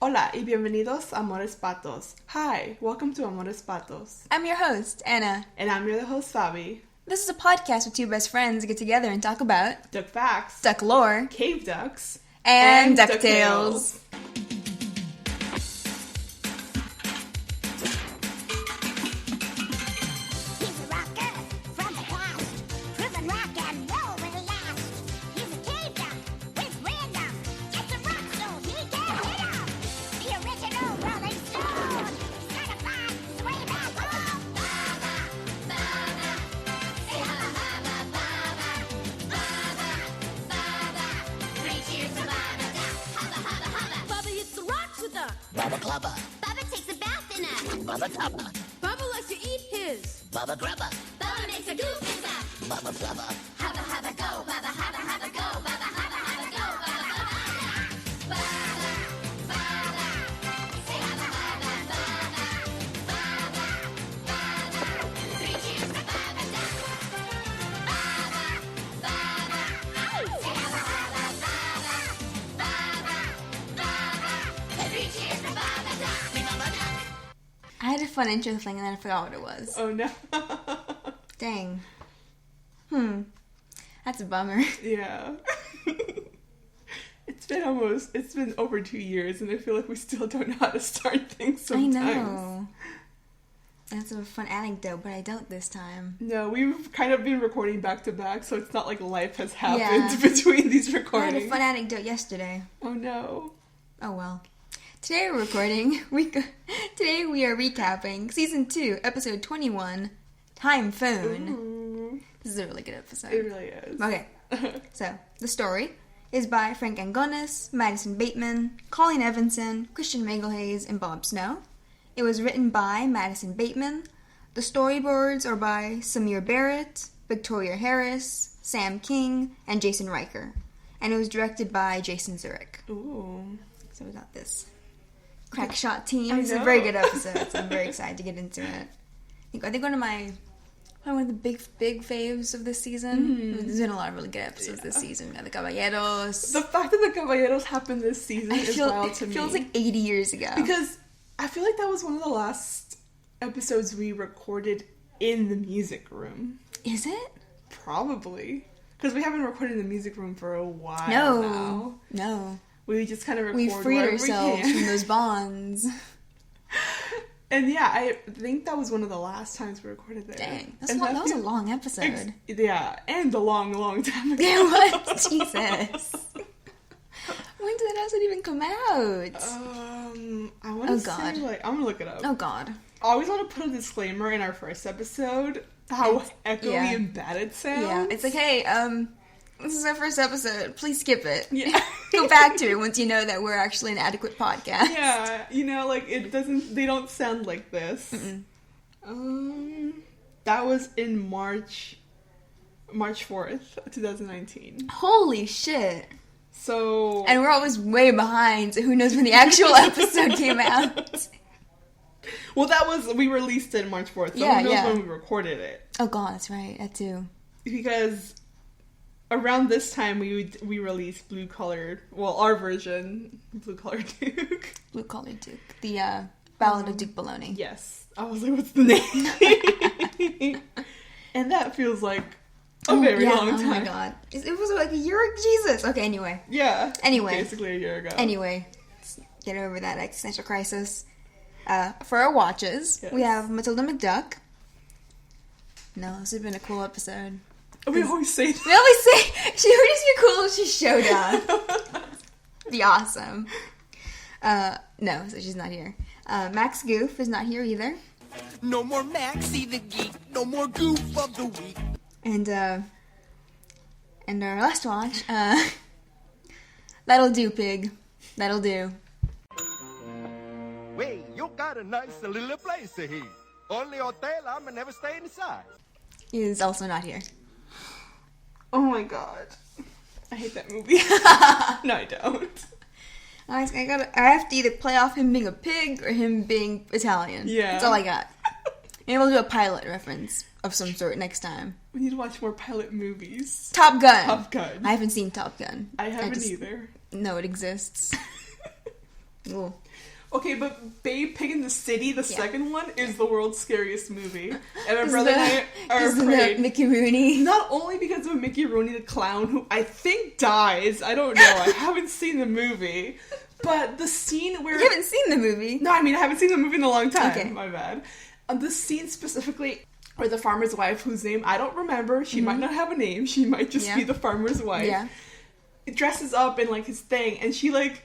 Hola y bienvenidos a Amores Patos. Hi, welcome to Amores Patos. I'm your host, Anna. And I'm your host, Faby. This is a podcast where two best friends get together and talk about Duck facts, duck lore, cave ducks, and DuckTales. Bubba Trubba. Bubba takes a bath in a Bubba Trubba. Bubba likes to eat his. Bubba Trubba. Bubba makes a goof in the Bubba Trubba. Hubba hubba go, Bubba hubba hubba go, Bubba hubba hubba go, Bubba hubba. Bubba, Bubba, say hubba hubba, Bubba, Bubba, Bubba. 3 cheers for Bubba Duck. Bubba, Bubba, say hubba hubba, Bubba, Bubba, Bubba. 3 cheers for Bubba Duck. I had a fun intro thing and then I forgot what it was. Oh no. Dang. That's a bummer. Yeah. It's been over 2 years and I feel like we still don't know how to start things sometimes. I know. That's a fun anecdote, but I don't this time. No, we've kind of been recording back to back, so it's not like life has happened between these I recordings. had a fun anecdote yesterday. Oh no. Oh well. Today we're recording. Today we are recapping Season 2, Episode 21, Timephoon. Ooh. This is a really good episode. It really is. Okay, so the story is by Frank Angonis, Madison Bateman, Colleen Evanson, Christian Magelhays, and Bob Snow. It was written by Madison Bateman. The storyboards are by Samir Barrett, Victoria Harris, Sam King, and Jason Riker. And it was directed by Jason Zurich. Ooh. So we got this crackshot team. I It's a know. very good episode, so I'm very excited to get into it. I think one of the big faves of this season. There's been a lot of really good episodes this season. We got the Caballeros. The fact that the Caballeros happened this season is wild to me. It feels like 80 years ago. Because I feel like that was one of the last episodes we recorded in the music room. Is it? Probably. Because we haven't recorded in the music room for a while now. No. We just kind of record We freed wherever ourselves we can. from those bonds. And yeah, I think that was one of the last times we recorded there. Dang. And That was a long episode. Yeah, and a long, long time ago. Yeah, what? Jesus. When did that episode even come out? I want to Oh, say, God. I'm going to look it up. Oh, God. I always want to put a disclaimer in our first episode, how echoey yeah. and bad it sounds. Yeah, it's like, hey, this is our first episode. Please skip it. Yeah. Go back to it once you know that we're actually an adequate podcast. Yeah, they don't sound like this. That was in March 4th, 2019. Holy shit. So... And we're always way behind, so who knows when the actual episode came out. Well, we released it March 4th, so Yeah, who knows yeah. when we recorded it. Oh god, that's right, that too. Because around this time we released our version, Blue Collar Duke. Blue Collar Duke. The Ballad of Duke Baloney. Yes. I was like, what's the name? And that feels like a very long time. Oh my god. It was like a year, Jesus. Okay, anyway. Yeah. Anyway. Basically a year ago. Anyway, let's get over that existential crisis. For our watches, Yes. we have Matilda McDuck. No, this has been a cool episode. We always say that. We always say she would just be cool if she showed up. Be awesome. No, so she's not here. Max Goof is not here either. No more Maxie the Geek. No more Goof of the Week. And our last watch, That'll Do, Pig. That'll do. Wait, you got a nice little place here. Only hotel, I'm never staying inside. He is also not here. Oh my god. I hate that movie. No, I don't. I have to either play off him being a pig or him being Italian. Yeah. That's all I got. Maybe we'll do a pilot reference of some sort next time. We need to watch more pilot movies. Top Gun. Top Gun. I haven't seen Top Gun. I haven't either. know it exists. Ooh. Okay, but Babe Pig in the City, the second one, is the world's scariest movie. And my Is brother and I are afraid. Mickey Rooney. Not only because of Mickey Rooney the clown, who I think dies. I don't know. I haven't seen the movie. But the scene where... You haven't seen the movie? No, I mean, I haven't seen the movie in a long time. Okay. My bad. The scene specifically where the farmer's wife, whose name I don't remember, she might not have a name. She might just be the farmer's wife. Yeah. Dresses up in, like, his thing. And she, like...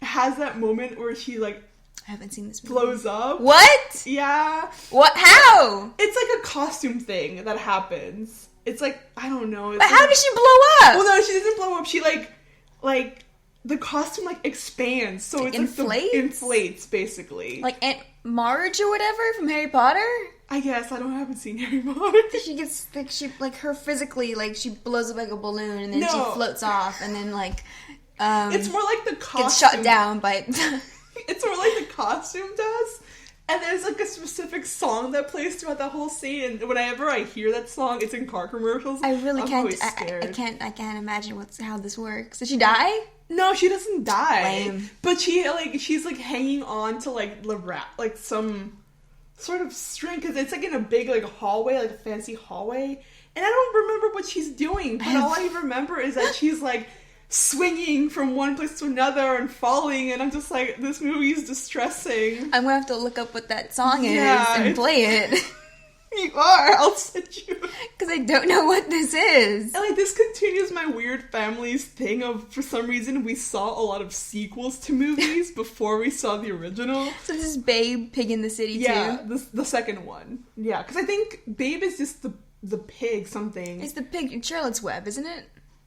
has that moment where she, like, I haven't seen this movie. blows up. What? Yeah. What? How? It's like a costume thing that happens. It's like, I don't know. It's But like, how did she blow up? well, no, she doesn't blow up. She, like, the costume, like, expands. So it's Inflates? like, inflates, basically. Like Aunt Marge or whatever from Harry Potter? I guess. I haven't seen Harry Potter. She gets, like, her physically, like, she blows up like a balloon and then No. she floats off and then, like, It's more like the costume. gets shut down by... It's more like the costume does. And there's like a specific song that plays throughout that whole scene. And whenever I hear that song, it's in car commercials. I really I'm can't. always scared. I can't imagine how this works. Did she die? No, she doesn't die. Lame. But she's like hanging on to like like some sort of string because it's like in a big like hallway, like a fancy hallway. And I don't remember what she's doing. But all I remember is that she's like swinging from one place to another and falling, and I'm just like, this movie is distressing. I'm gonna have to look up what that song is Yeah, and play it. You are. I'll send you. Because I don't know what this is. And like this continues my weird family's thing of, for some reason, we saw a lot of sequels to movies before we saw the original. So this is Babe Pig in the City Yeah, too? the second one. Yeah, because I think Babe is just the pig something. It's the pig in Charlotte's Web, isn't it?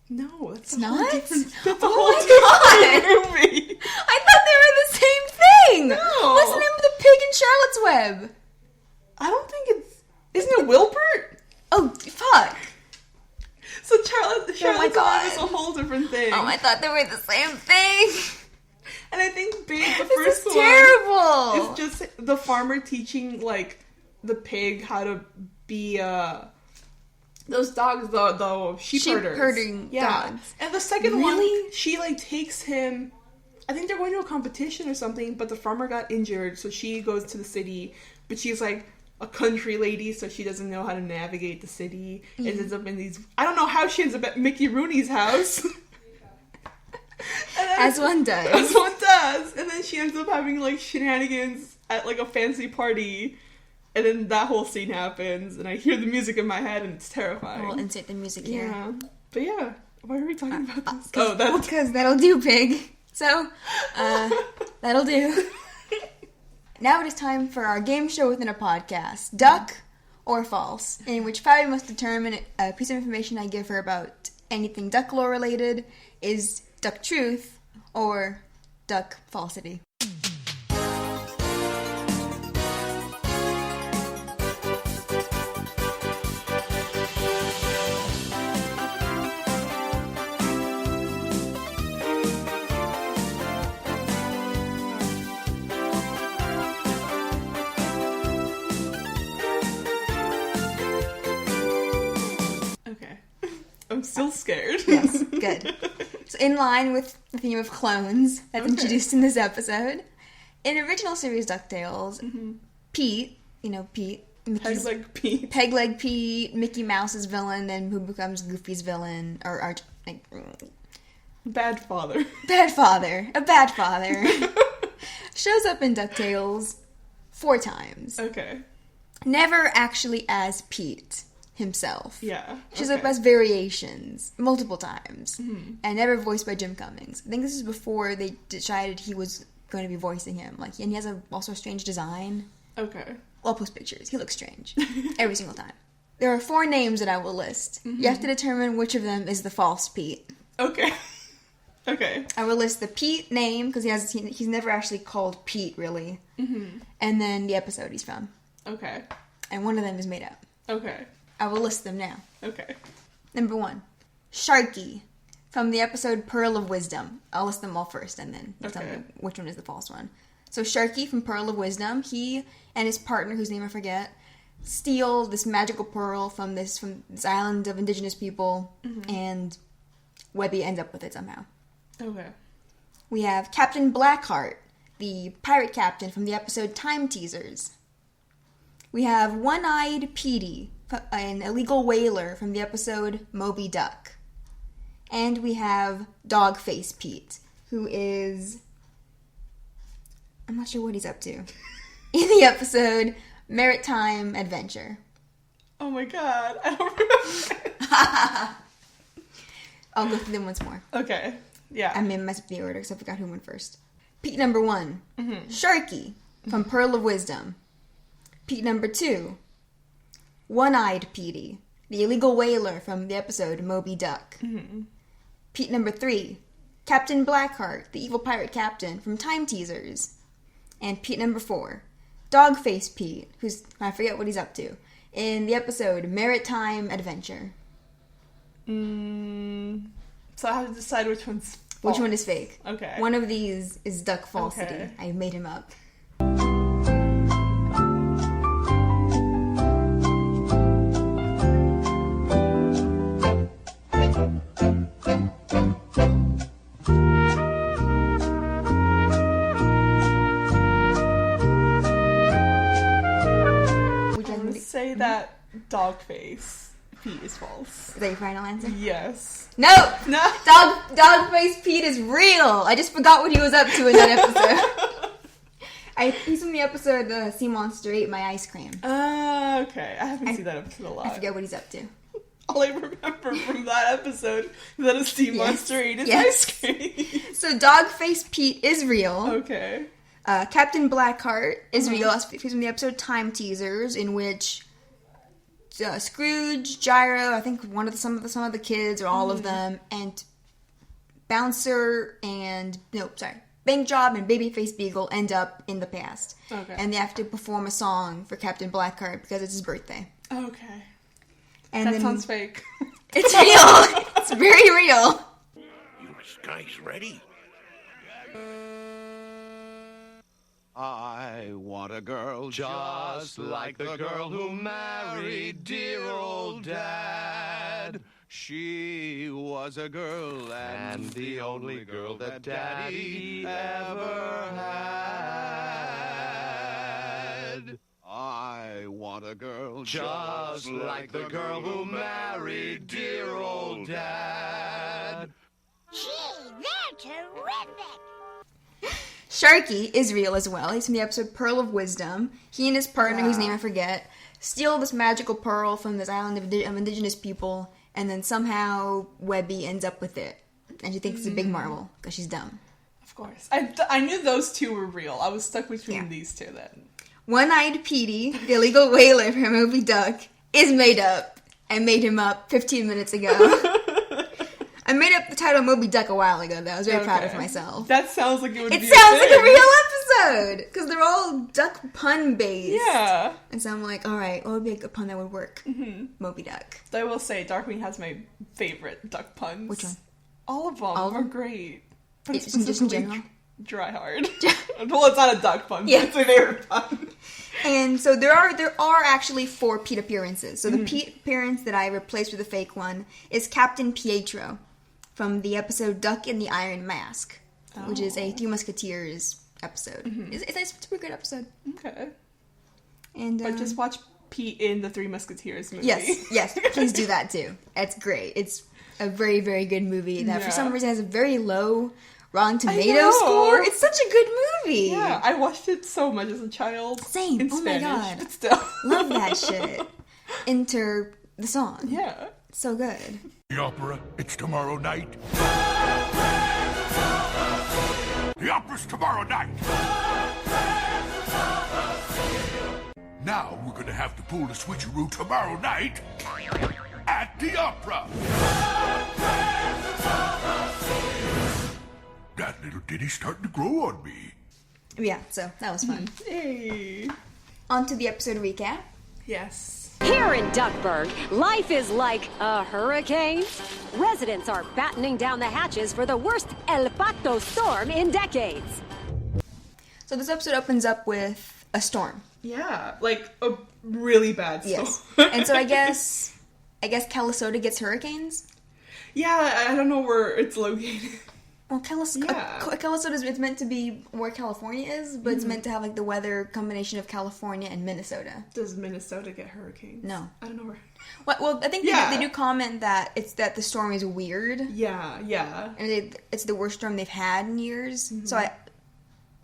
No, that's It's a whole not? different, that's a Oh whole my different movie. I thought they were the same thing! No. What's the name of the pig in Charlotte's Web? I don't think it's... Isn't it Wilbert? Oh, fuck. So Charlotte's God. Web is a whole different thing. Oh, I thought they were the same thing. And I think Babe, the This first is one... terrible. It's just the farmer teaching, like, the pig how to be, those dogs, the sheep herders. herding Yeah. dogs. And the second Really? one, she, like, takes him... I think they're going to a competition or something, but the farmer got injured, so she goes to the city. But she's, like, a country lady, so she doesn't know how to navigate the city. And ends up in these... I don't know how she ends up at Mickey Rooney's house. And then- As one does. As one does. And then she ends up having, like, shenanigans at, like, a fancy party. And then that whole scene happens. And I hear the music in my head, and it's terrifying. We'll insert the music here. Yeah. But yeah. Why are we talking about this? Oh, that'll... Because that'll do, pig. So, that'll do. Now it is time for our game show within a podcast. Duck or false, in which Faby must determine a piece of information I give her about anything duck lore related is duck truth or duck falsity. Okay. I'm still scared. Yes, good. So in line with the theme of clones that's introduced in this episode, in original series DuckTales, Pete, Pete, Mickey's, Peg-leg Pete. Peg-leg Pete, Mickey Mouse's villain, and who becomes Goofy's villain, or Bad father. a bad father, shows up in DuckTales 4 times. Okay. Never actually as Pete himself. Yeah. Shows up as variations multiple times, and never voiced by Jim Cummings. I think this is before they decided he was going to be voicing him. And he has also a strange design. Okay. I'll post pictures. He looks strange every single time. There are 4 names that I will list. You have to determine which of them is the false Pete. Okay. Okay. I will list the Pete name because he's never actually called Pete really, and then the episode he's from. Okay. And one of them is made up. Okay. I will list them now. Okay. Number 1, Sharky, from the episode Pearl of Wisdom. I'll list them all first, and then tell me which one is the false one. So Sharky from Pearl of Wisdom, he and his partner, whose name I forget, steal this magical pearl from this island of indigenous people, and Webby ends up with it somehow. Okay. We have Captain Blackheart the pirate captain from the episode Time Teasers. We have One-Eyed Petey, an illegal whaler from the episode Moby Duck. And we have Dogface Pete, who is... I'm not sure what he's up to. In the episode Maritime Adventure. Oh my god, I don't remember. I'll go through them once more. Okay, yeah. I may mess up the order because I forgot who went first. Pete number 1, Sharky from Pearl of Wisdom. Pete number 2, One-Eyed Petey, the illegal whaler from the episode Moby Duck. Pete number 3, Captain Blackheart, the evil pirate captain from Time Teasers. And Pete number 4, Dogface Pete, who's, I forget what he's up to, in the episode Maritime Adventure. So I have to decide which one's false. Which one is fake? Okay. One of these is Duck Falsity. Okay. I made him up. I'm gonna say that Dogface Pete is false. Is that your final answer? Yes. No! No. Dogface Pete is real! I just forgot what he was up to in that episode. He's from the episode Sea Monster Ate My Ice Cream. Okay. I haven't seen that episode a lot. I forget what he's up to. All I remember from that episode is that a sea monster ate his Yes. ice cream. So Dogface Pete is real. Okay. Captain Blackheart is real. He's from the episode Time Teasers, in which Scrooge, Gyro, I think some of the kids, or all of them, and Bouncer and Bank Job and Babyface Beagle end up in the past. Okay. And they have to perform a song for Captain Blackheart because it's his birthday. Okay. And That then sounds fake. it's real. It's very real. You guys ready? I want a girl just like the girl who married dear old dad. She was a girl and the only girl that Daddy ever had. I want a girl just like the girl who married dear old dad. Gee, they're terrific. Sharky is real as well. He's from the episode Pearl of Wisdom. He and his partner, whose name I forget, steal this magical pearl from this island of indigenous people, and then somehow Webby ends up with it. And she thinks it's a big marvel, because she's dumb. Of course. I knew those two were real. I was stuck between Yeah. these two then. One-Eyed Petey, the illegal whaler from Moby Duck, is made up. I made him up 15 minutes ago. I made up the title Moby Duck a while ago, though. I was very proud of myself. That sounds like it would It be sounds like a thing. real episode! Because they're all duck pun-based. Yeah. And so I'm like, alright, what would be a good pun that would work? Moby Duck. I will say, Darkwing has my favorite duck puns. Which one? All of them All of are them? great. But Just in specifically general? Dry hard. Well, it's not a duck pun, Yeah. but it's my favorite pun. And so there are actually 4 Pete appearances. So the Pete appearance that I replaced with a fake one is Captain Pietro from the episode Duck in the Iron Mask, which is a Three Musketeers episode. It's a pretty good episode. Okay. And But just watch Pete in the Three Musketeers movie. yes, please do that too. It's great. It's a very, very good movie that for some reason has a very low Rotten Tomato know. score. It's such a good movie. Yeah, I watched it so much as a child. Same. In Oh my Spanish, God. but still. Love that shit. Enter the song. Yeah. It's so good. The opera, it's tomorrow night. The opera's tomorrow night. Now we're gonna have to pull the switcheroo tomorrow night at the opera. That little ditty's starting to grow on me. Yeah, so that was fun. Hey. On to the episode recap. Yes. Here in Duckburg, life is like a hurricane. Residents are battening down the hatches for the worst El Pato storm in decades. So this episode opens up with a storm. Yeah, like a really bad storm. Yes. And so I guess Calisota gets hurricanes. Yeah, I don't know where it's located. Well, Callisoda is it's meant to be where California is, but it's meant to have like the weather combination of California and Minnesota. Does Minnesota get hurricanes? No. I don't know where. Well, I think they do comment that the storm is weird. Yeah. And it's the worst storm they've had in years. So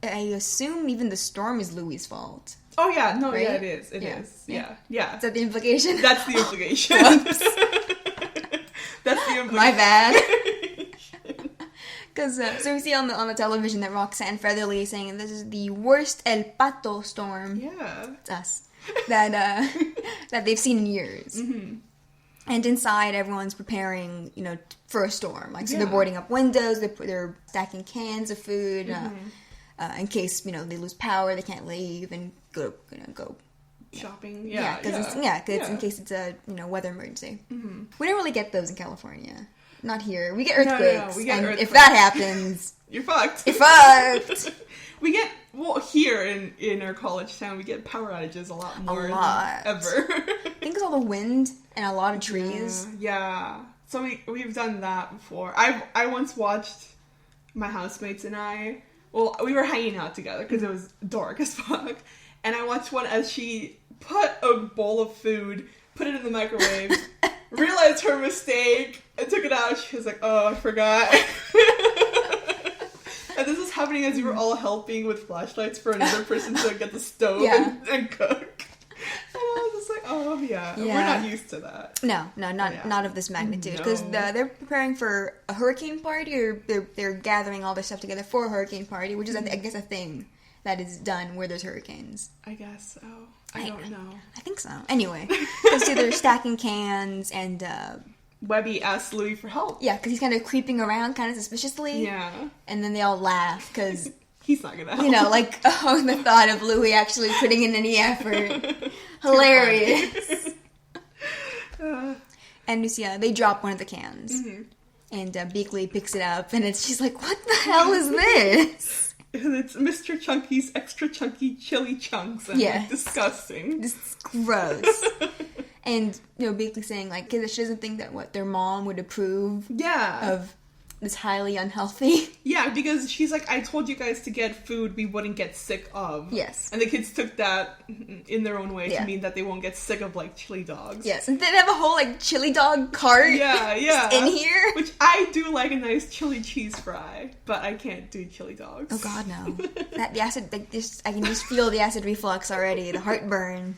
I assume even the storm is Louie's fault. Oh yeah, no, right? yeah, it is. It is. Yeah. Is that the implication? That's the implication. Whoops. That's the implication. My bad. Because so we see on the television that Roxanne Featherly is saying this is the worst El Pato storm. Yeah, it's us that they've seen in years. Mm-hmm. And inside, everyone's preparing, for a storm. Like so, they're boarding up windows. They're stacking cans of food in case they lose power, they can't leave and go shopping. Because it's in case it's a weather emergency. Mm-hmm. We don't really get those in California. Not here. We get earthquakes. No, we get earthquakes. If that happens, you're fucked. You're fucked. We get here in our college town. We get power outages a lot more than ever. I think it's all the wind and a lot of trees. Yeah. So we've done that before. I once watched my housemates and I. Well, we were hanging out together because it was dark as fuck, and I watched one as she put a bowl of food, put it in the microwave. Realized her mistake and took it out. She was like, "Oh, I forgot." And this was happening as we were all helping with flashlights for another person to get the stove and cook. And I was just like, "Oh yeah, we're not used to that." No, not of this magnitude because they're preparing for a hurricane party, or they're gathering all their stuff together for a hurricane party, which is I guess a thing that is done where there's hurricanes. I guess so. I don't know. I think so. Anyway, so they're stacking cans, and Webby asks Louie for help. Yeah, because he's kind of creeping around kind of suspiciously. Yeah. And then they all laugh because... he's not gonna help. The thought of Louie actually putting in any effort. Hilarious. And they drop one of the cans. Mm-hmm. And Beakley picks it up, and she's like, what the hell is this? It's Mr. Chunky's extra chunky chili chunks. And disgusting. This is gross. And, Beakley saying, she doesn't think that their mom would approve of this highly unhealthy. Yeah, because she's like, I told you guys to get food we wouldn't get sick of. Yes. And the kids took that in their own way to mean that they won't get sick of, chili dogs. Yes, and they have a whole, chili dog cart in here. Which I do like a nice chili cheese fry, but I can't do chili dogs. Oh, God, no. The acid, I can just feel the acid reflux already, the heartburn.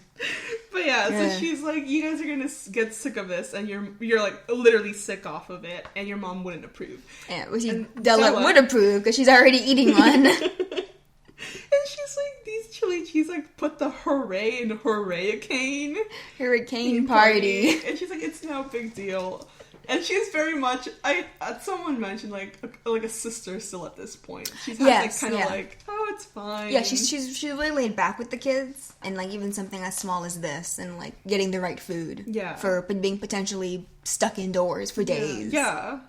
But so she's like, you guys are gonna get sick of this, and you're literally sick off of it, and your mom wouldn't approve. Yeah, Della would approve because she's already eating one. And she's like, these chili cheese put the hooray in hurricane party. And she's like, it's no big deal. And she's very much, someone mentioned, a sister still at this point. She's oh, it's fine. Yeah, she's really laid back with the kids, and, even something as small as this, and, getting the right food. Yeah. For being potentially stuck indoors for days. Yeah.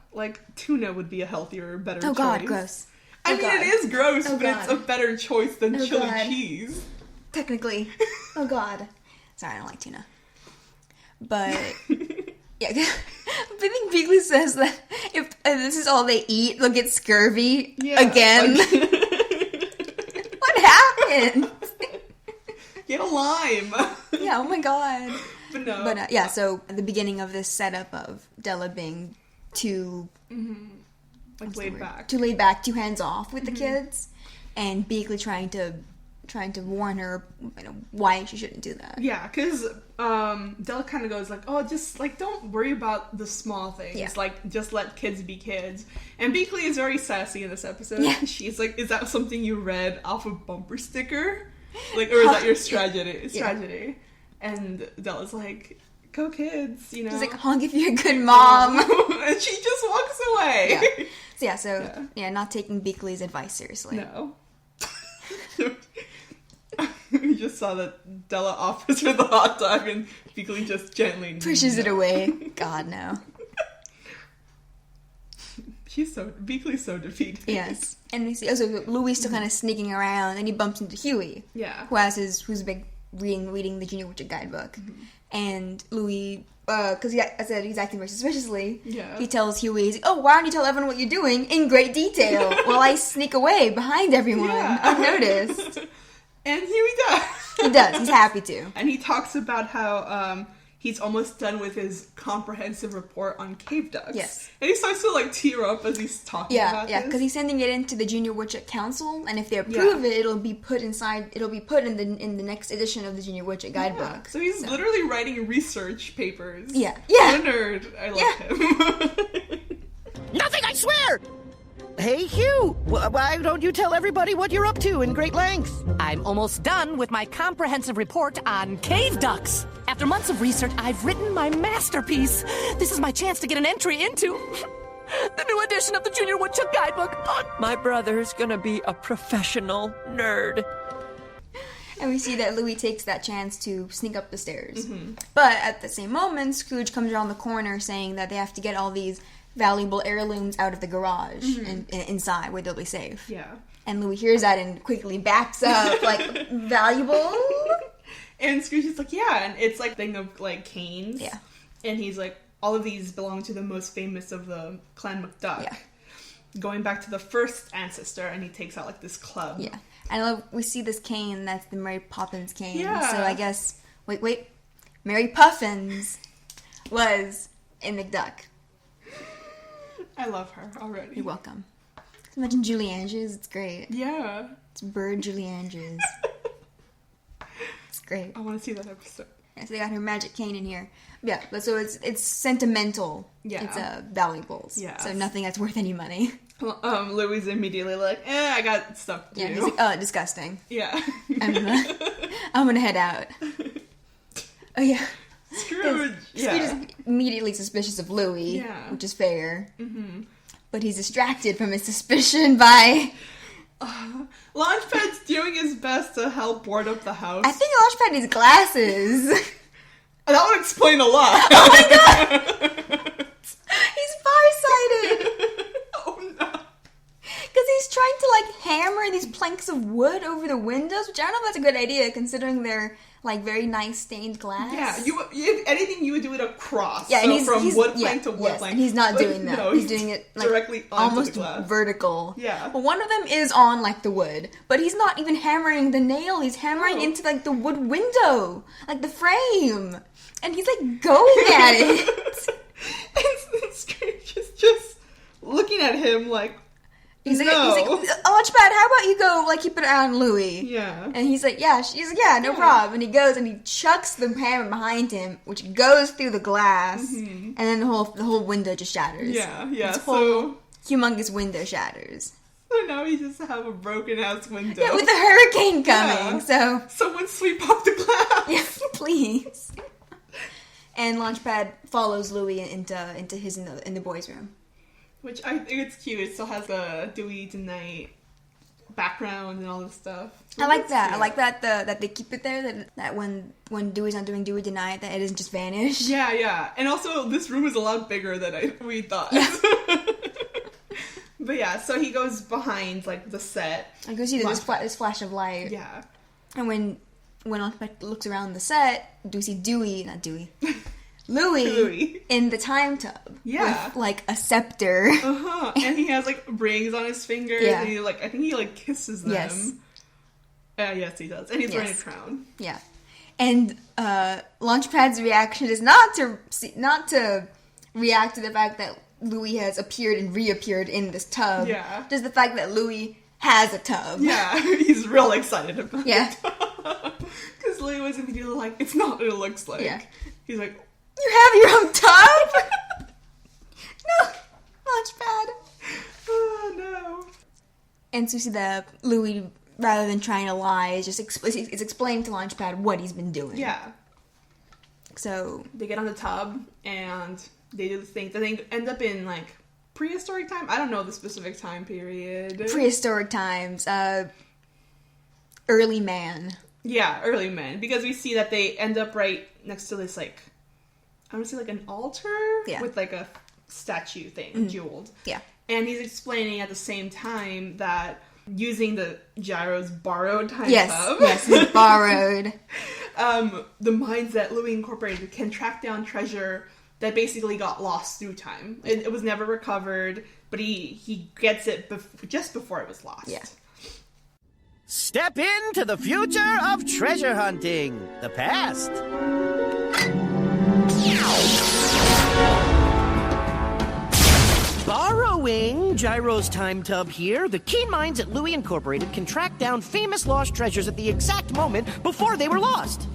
Tuna would be a healthier, better choice. Oh, God, gross. I mean, it is gross, but it's a better choice than chili cheese. Technically. Oh, God. Sorry, I don't like tuna. But... Yeah, I think Beakley says that if this is all they eat, they'll get scurvy again. What happened? Get a lime. Yeah, oh my God. But no. But so at the beginning of this setup of Della being too... laid back. Too laid back, too hands off with the kids, and Beakley trying to warn her, why she shouldn't do that. Yeah, because Della kind of goes just don't worry about the small things. Yeah. Just let kids be kids. And Beakley is very sassy in this episode. Yeah. She's like, is that something you read off a bumper sticker? Or is that your strategy? Yeah. And Della's like, go kids, She's like, honk if you're a good mom. And she just walks away. Yeah. Not taking Beakley's advice seriously. No. We just saw that Della offers her the hot dog and Beakley just gently pushes it away. God, no. Beakley's so defeated. Yes. And we see Louie's still kind of sneaking around, and he bumps into Huey. Yeah. Who's a big reading the Junior Witcher guidebook. And Louis, because he's acting very suspiciously, he tells Huey, he's like, oh, why don't you tell everyone what you're doing in great detail while I sneak away behind everyone unnoticed? And Huey does. He does. He's happy to. And he talks about how he's almost done with his comprehensive report on cave ducks. Yes. And he starts to like tear up as he's talking about this. because he's sending it into the Junior Witcher Council, and if they approve it, it'll be put in the next edition of the Junior Witcher guidebook. So he's literally writing research papers. Yeah. What a nerd. I love him. Nothing, I swear! Hey, Hugh! Why don't you tell everybody what you're up to in great length? I'm almost done with my comprehensive report on cave ducks. After months of research, I've written my masterpiece. This is my chance to get an entry into the new edition of the Junior Woodchuck Guidebook. My brother's gonna be a professional nerd. And we see that Louis takes that chance to sneak up the stairs. But at the same moment, Scrooge comes around the corner saying that they have to get all these valuable heirlooms out of the garage and inside where they'll be safe. Yeah. And Louis hears that and quickly backs up, like, valuable? And Scrooge is like, yeah, and it's like a thing of like canes. Yeah. And he's like, all of these belong to the most famous of the Clan McDuck. Yeah. Going back to the first ancestor, and he takes out like this club. Yeah. And we see this cane, that's the Mary Poppins cane. Yeah. So I guess, wait. Mary Puffins was a McDuck. I love her already. You're welcome. Imagine Julie Andrews, it's great. Yeah. It's Bird Julie Andrews. It's great. I want to see that episode. Yeah, so they got her magic cane in here. Yeah, but so it's sentimental. Yeah. It's valuables. Yeah. So nothing that's worth any money. Louis is immediately like, I got stuff to Yeah, do. he's like, oh, disgusting. Yeah. I'm gonna head out. Oh yeah. Scrooge. Scrooge is immediately suspicious of Louis, which is fair. But he's distracted from his suspicion by... Launchpad's doing his best to help board up the house. I think Launchpad needs glasses. That would explain a lot. Oh my god! He's farsighted! Oh no. Because he's trying to, like, hammer these planks of wood over the windows, which I don't know if that's a good idea, considering they're, like, very nice stained glass. Yeah, if anything, you would do it across. Yeah, so and from wood plank to wood plank. And he's not doing that. No, he's doing it, like, directly onto almost the glass. vertical. Yeah. But one of them is on, like, the wood. But he's not even hammering the nail. He's hammering into, like, the wood window. Like, the frame. And he's, like, going at it. And Scrooge is just looking at him like, He's like, no. Launchpad, how about you go, like, keep it on Louis? Yeah. And he's like, she's like, yeah, no problem. And he goes and he chucks the hammer behind him, which goes through the glass, and then the whole window just shatters. Yeah. This whole humongous window shatters. So now he just have a broken ass window. Yeah, with a hurricane coming, so... Someone sweep up the glass! Yeah, please. And Launchpad follows Louis into his in the boys' room. Which I think it's cute. It still has the Dewey Tonight background and all this stuff. I like that. Cute. I like that they keep it there. That when Dewey's not doing Dewey Tonight, that it doesn't just vanish. Yeah. And also, this room is a lot bigger than we thought. Yeah. But yeah, so he goes behind like the set. I go see this flash of light. Yeah. And when Launchpad looks around the set, do we see Louis in the time tub. Yeah. With, like, a scepter. Uh-huh. And he has, like, rings on his fingers. Yeah. And I think he, like, kisses them. Yes. Yes, he does. And he's wearing a crown. Yeah. And Launchpad's reaction is not to react to the fact that Louis has appeared and reappeared in this tub. Yeah. Just the fact that Louis has a tub. Yeah. He's real excited about Yeah. it. Because Louis was immediately like, it's not what it looks like. Yeah. He's like, you have your own tub? No, Launchpad. Oh, no. And so you see that Louis, rather than trying to lie, is just it's explaining to Launchpad what he's been doing. Yeah. So they get on the tub, and they do the thing. They end up in, like, prehistoric time? I don't know the specific time period. Prehistoric times. Early man. Yeah, early man. Because we see that they end up right next to this, like, I want to say, like, an altar? Yeah. With, like, a statue thing, jeweled. Yeah. And he's explaining at the same time that using the Gyro's borrowed time Yes, tub. yes, it's borrowed. The mines that Louie Incorporated can track down treasure that basically got lost through time. It was never recovered, but he gets it just before it was lost. Yeah. Step into the future of treasure hunting. The past. Borrowing Gyro's time tub here, the keen minds at Louie Incorporated can track down famous lost treasures at the exact moment before they were lost.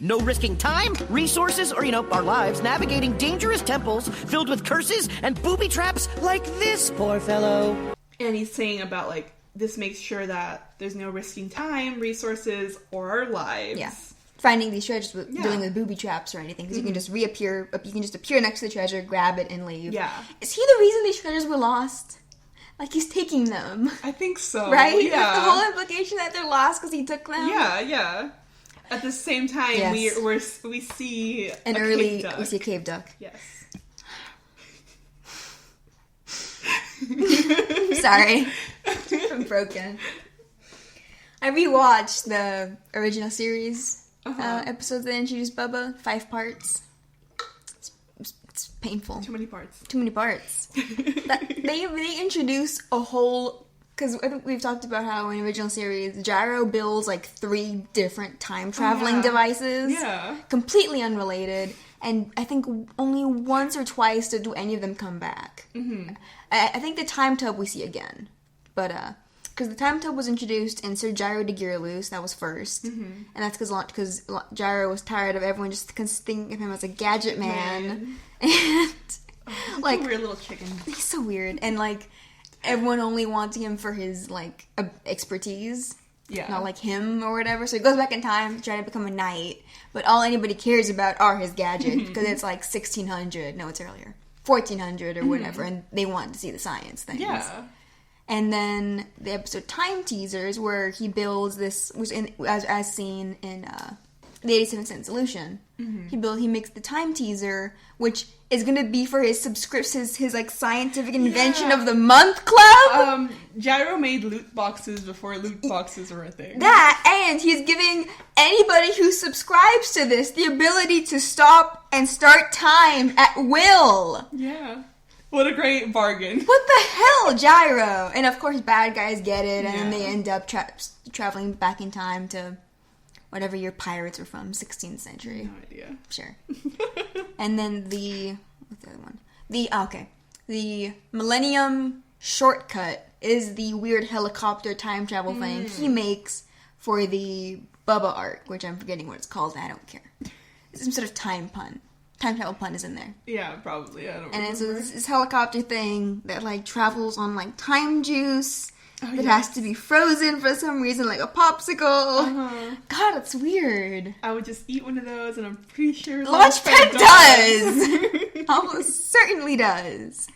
No risking time, resources, or, our lives navigating dangerous temples filled with curses and booby traps like this poor fellow. And he's saying about, this makes sure that there's no risking time, resources, or our lives. Yeah. Finding these treasures with dealing with booby traps or anything, because you can just you can just appear next to the treasure, grab it, and leave. Yeah. Is he the reason these treasures were lost? He's taking them. I think so. Right? Yeah. The whole implication that they're lost because he took them? Yeah. At the same time, Yes. we see we see a cave duck. Yes. Sorry. I'm broken. I rewatched the original series episodes that introduced Bubba. 5 parts. It's painful. Too many parts. They introduce a whole... Because we've talked about how in the original series, Gyro builds 3 different time traveling devices. Yeah. Completely unrelated. And I think only once or twice do any of them come back. Mm-hmm. I think the time tub we see again. But, because the time tub was introduced in Sir Gyro de Gear Loose, that was first. Mm-hmm. And that's because Gyro was tired of everyone just thinking of him as a gadget man. And, he's a weird little chicken. He's so weird. And, everyone only wants him for his, expertise. Yeah. Not like him or whatever. So he goes back in time to try to become a knight. But all anybody cares about are his gadgets. Because it's 1600. No, it's earlier. 1400 or whatever. And they want to see the science things. Yeah. And then the episode Time Teasers, where he builds this, was as seen in the 87-cent solution. Mm-hmm. He makes the Time Teaser, which is going to be for his scientific invention of the month club. Gyro made loot boxes before loot boxes were a thing. That, and he's giving anybody who subscribes to this the ability to stop and start time at will. Yeah. What a great bargain. What the hell, Gyro? And of course, bad guys get it, and then they end up traveling back in time to whatever year pirates were from, 16th century. No idea. Sure. And then what's the other one? The Millennium Shortcut is the weird helicopter time travel thing he makes for the Bubba arc, which I'm forgetting what it's called, and I don't care. It's some sort of time pun. Time travel pun is in there. Yeah, probably. I don't remember. And it's this helicopter thing that travels on time juice that has to be frozen for some reason, like a popsicle. God, it's weird. I would just eat one of those, and I'm pretty sure Launchpad does. Almost certainly does.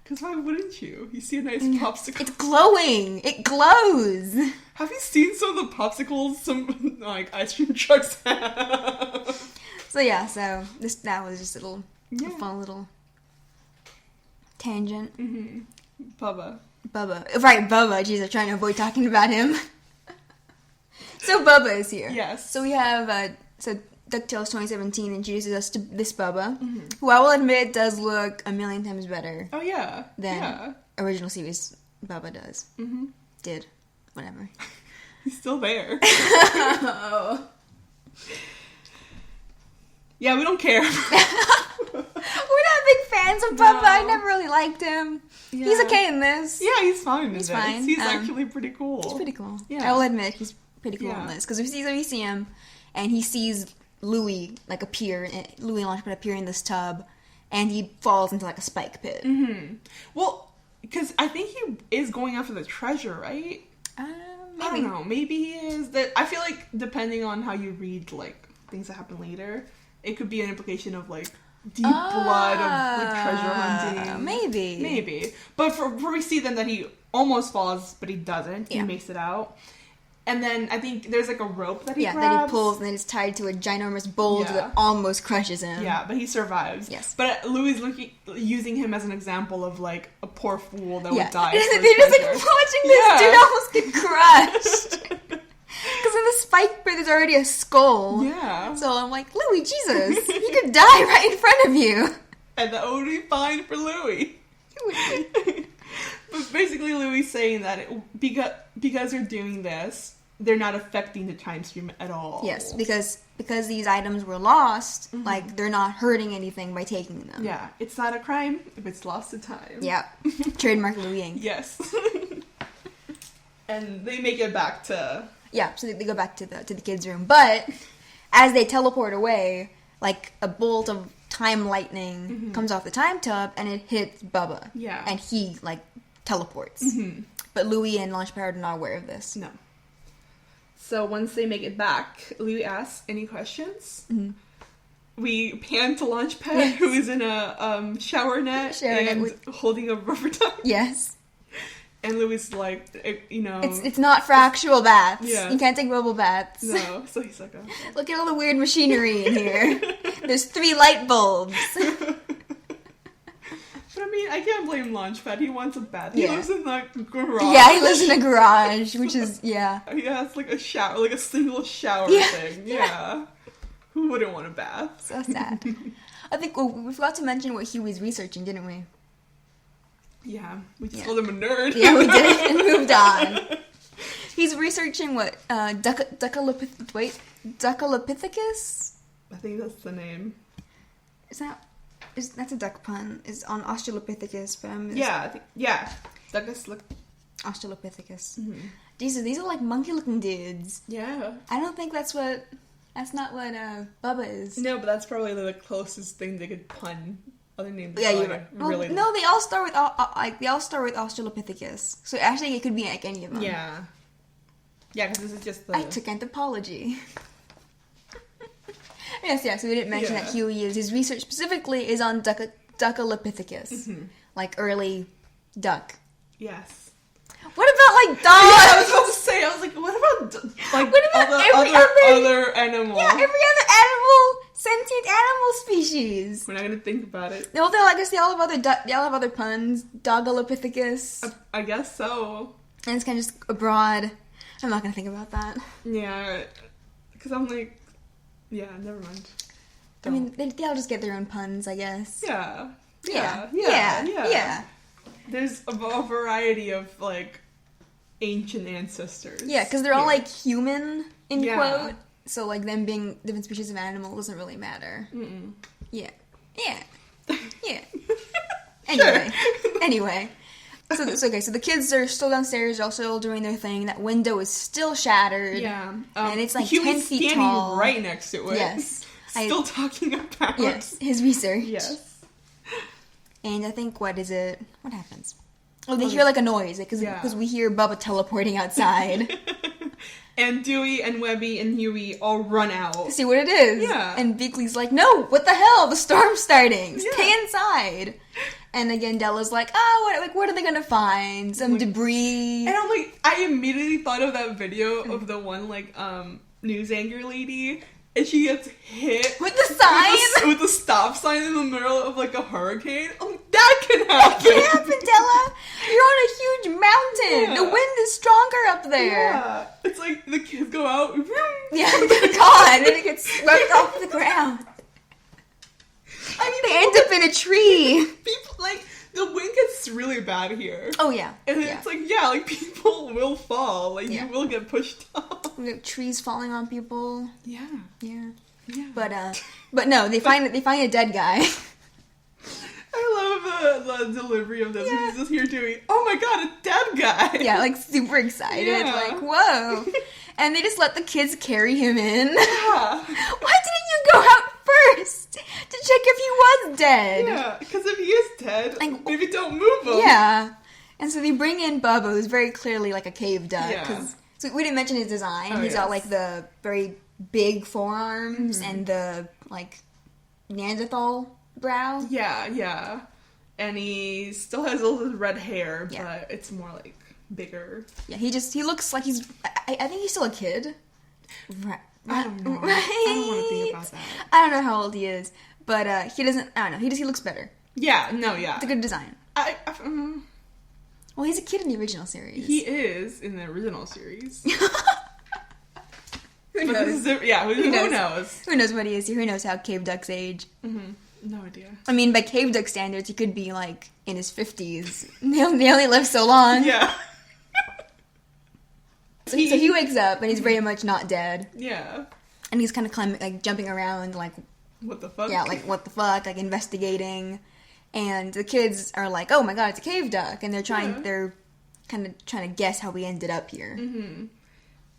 Because why wouldn't you? You see a nice popsicle. It's glowing. It glows. Have you seen some of the popsicles some ice cream trucks have? So that was just a fun little tangent. Mm-hmm. Bubba. Right, Bubba. Jeez, I'm trying to avoid talking about him. So Bubba is here. Yes. So we have, DuckTales 2017 introduces us to this Bubba, who I will admit does look a million times better. Oh, yeah. Than original series Bubba does. Mm-hmm. Did. Whatever. He's still there. Oh. Yeah, we don't care. We're not big fans of Bubba. I never really liked him. Yeah. He's okay in this. Yeah, he's fine in this. Fine. He's actually pretty cool. He's pretty cool. Yeah. I will admit, he's pretty cool in this. Because we see him, and he sees Louie, Louie and Launchpad appear in this tub, and he falls into, a spike pit. Mm-hmm. Well, because I think he is going after the treasure, right? Maybe. I don't know. Maybe he is. I feel like, depending on how you read, things that happen later, it could be an implication of, deep blood of treasure hunting. Maybe. But for we see then that he almost falls, but he doesn't. Yeah. He makes it out. And then I think there's like a rope that he grabs. that he pulls, and then it's tied to a ginormous boulder that almost crushes him. Yeah, but he survives. Yes. But Louie's using him as an example of like a poor fool that would die. They're just like watching this dude almost get crushed. Because in the spike bit, there's already a skull. Yeah. So I'm like, Louie, Jesus, he could die right in front of you. And that would be fine for Louie. But basically, Louie's saying that because they're doing this, they're not affecting the time stream at all. Yes, because these items were lost, like, they're not hurting anything by taking them. Yeah, it's not a crime if it's lost to time. Yeah. Trademark Louie-ing. Yes. And they make it back to... Yeah, so they go back to the kids' room. But as they teleport away, like, a bolt of time lightning comes off the time tub, and it hits Bubba. Yeah. And he, like, teleports. But Louie and Launchpad are not aware of this. No. So once they make it back, Louie asks, any questions? We pan to Launchpad, who is in a shower net holding a rubber duck. Yes. And Louie's like, It's not for actual baths. Yeah. You can't take bubble baths. No. So he's like, Look at all the weird machinery in here. There's 3 light bulbs. But I mean, I can't blame Launchpad. He wants a bath. He lives in the garage. Yeah, he lives in a garage, which is, He has like a shower, like a single shower thing. Yeah. Who wouldn't want a bath? So sad. I think we forgot to mention what Huey's researching, didn't we? Yeah, we just called him a nerd. Yeah, we did and moved on. He's researching what? Duckalopithecus? I think that's the name. That's a duck pun. It's on Australopithecus, but Australopithecus. These are like monkey-looking dudes. Yeah. I don't think that's not what Bubba is. No, but that's probably the closest thing they could pun. Other names. Yeah, you're right. Really no, they all start with Australopithecus. So actually, it could be like any of them. Yeah. Yeah, because this is just the... I took anthropology. Yes, so we didn't mention that Huey his research specifically is on Duckalopithecus. Like early duck. Yes. What about like dogs? Yeah, I was about to say, what about every other animal? Yeah, every other animal, sentient animal species. We're not gonna think about it. No, I guess they all have other puns. Dogalopithecus. I guess so. And it's kind of just a broad. I'm not gonna think about that. Yeah, because I'm like, yeah, never mind. I mean, they all just get their own puns, I guess. Yeah. There's a variety of like ancient ancestors. Yeah, because they're all like human in quote. So like them being different species of animal doesn't really matter. Yeah. Anyway. So the kids are still downstairs, they're also doing their thing. That window is still shattered. Yeah. And it's like Huey's 10 feet tall. right next to it. Yes. Still talking about his research. Yes. And I think, what happens? Oh, they hear like a noise, because we hear Bubba teleporting outside. And Dewey and Webby and Huey all run out. To see what it is. Yeah. And Beakley's like, no, what the hell? The storm's starting. Stay inside. And again, Della's like, what are they gonna find? Some debris. And I'm like, I immediately thought of that video of the one, like, news anchor lady. And she gets hit with the sign? With the stop sign in the middle of like a hurricane. Oh, that can happen. That can happen, Della. You're on a huge mountain. Yeah. The wind is stronger up there. Yeah. It's like the kids go out. Yeah, they're gone. And it gets swept off the ground. I mean, they end up in a tree. People, like, the wind gets really bad here. Oh, yeah. And it's like, people will fall. Like, you will get pushed off. We have trees falling on people. Yeah. But no, they find a dead guy. I love the delivery of this. He's just here doing, oh my god, a dead guy. Yeah, like super excited. Yeah. Like, whoa. And they just let the kids carry him in. Yeah. Why didn't you go out first to check if he was dead? Yeah, because if he is dead, maybe don't move him. Yeah. And so they bring in Bubba, who's very clearly like a cave duck. Yeah. So we didn't mention his design. He's got like the very big forearms and the like Neanderthal brow. Yeah. And he still has all his red hair, but it's more like bigger. Yeah, he looks like he's... I think he's still a kid. Right. I don't know. Right? I don't want to think about that. I don't know how old he is, but he doesn't... I don't know. He looks better. Yeah, no, yeah. It's a good design. Well, he's a kid in the original series. He is in the original series. Who knows? Who knows? Who knows what he is? Who knows how cave ducks age? Mm-hmm. No idea. I mean, by cave duck standards, he could be, like, in his 50s. They only live so long. Yeah. So he wakes up, and he's very much not dead. Yeah. And he's kind of climbing, like, jumping around, like... What the fuck? Yeah, like, what the fuck? Like, investigating. And the kids are like, oh my god, it's a cave duck. And they're kind of trying to guess how we ended up here. Mm-hmm.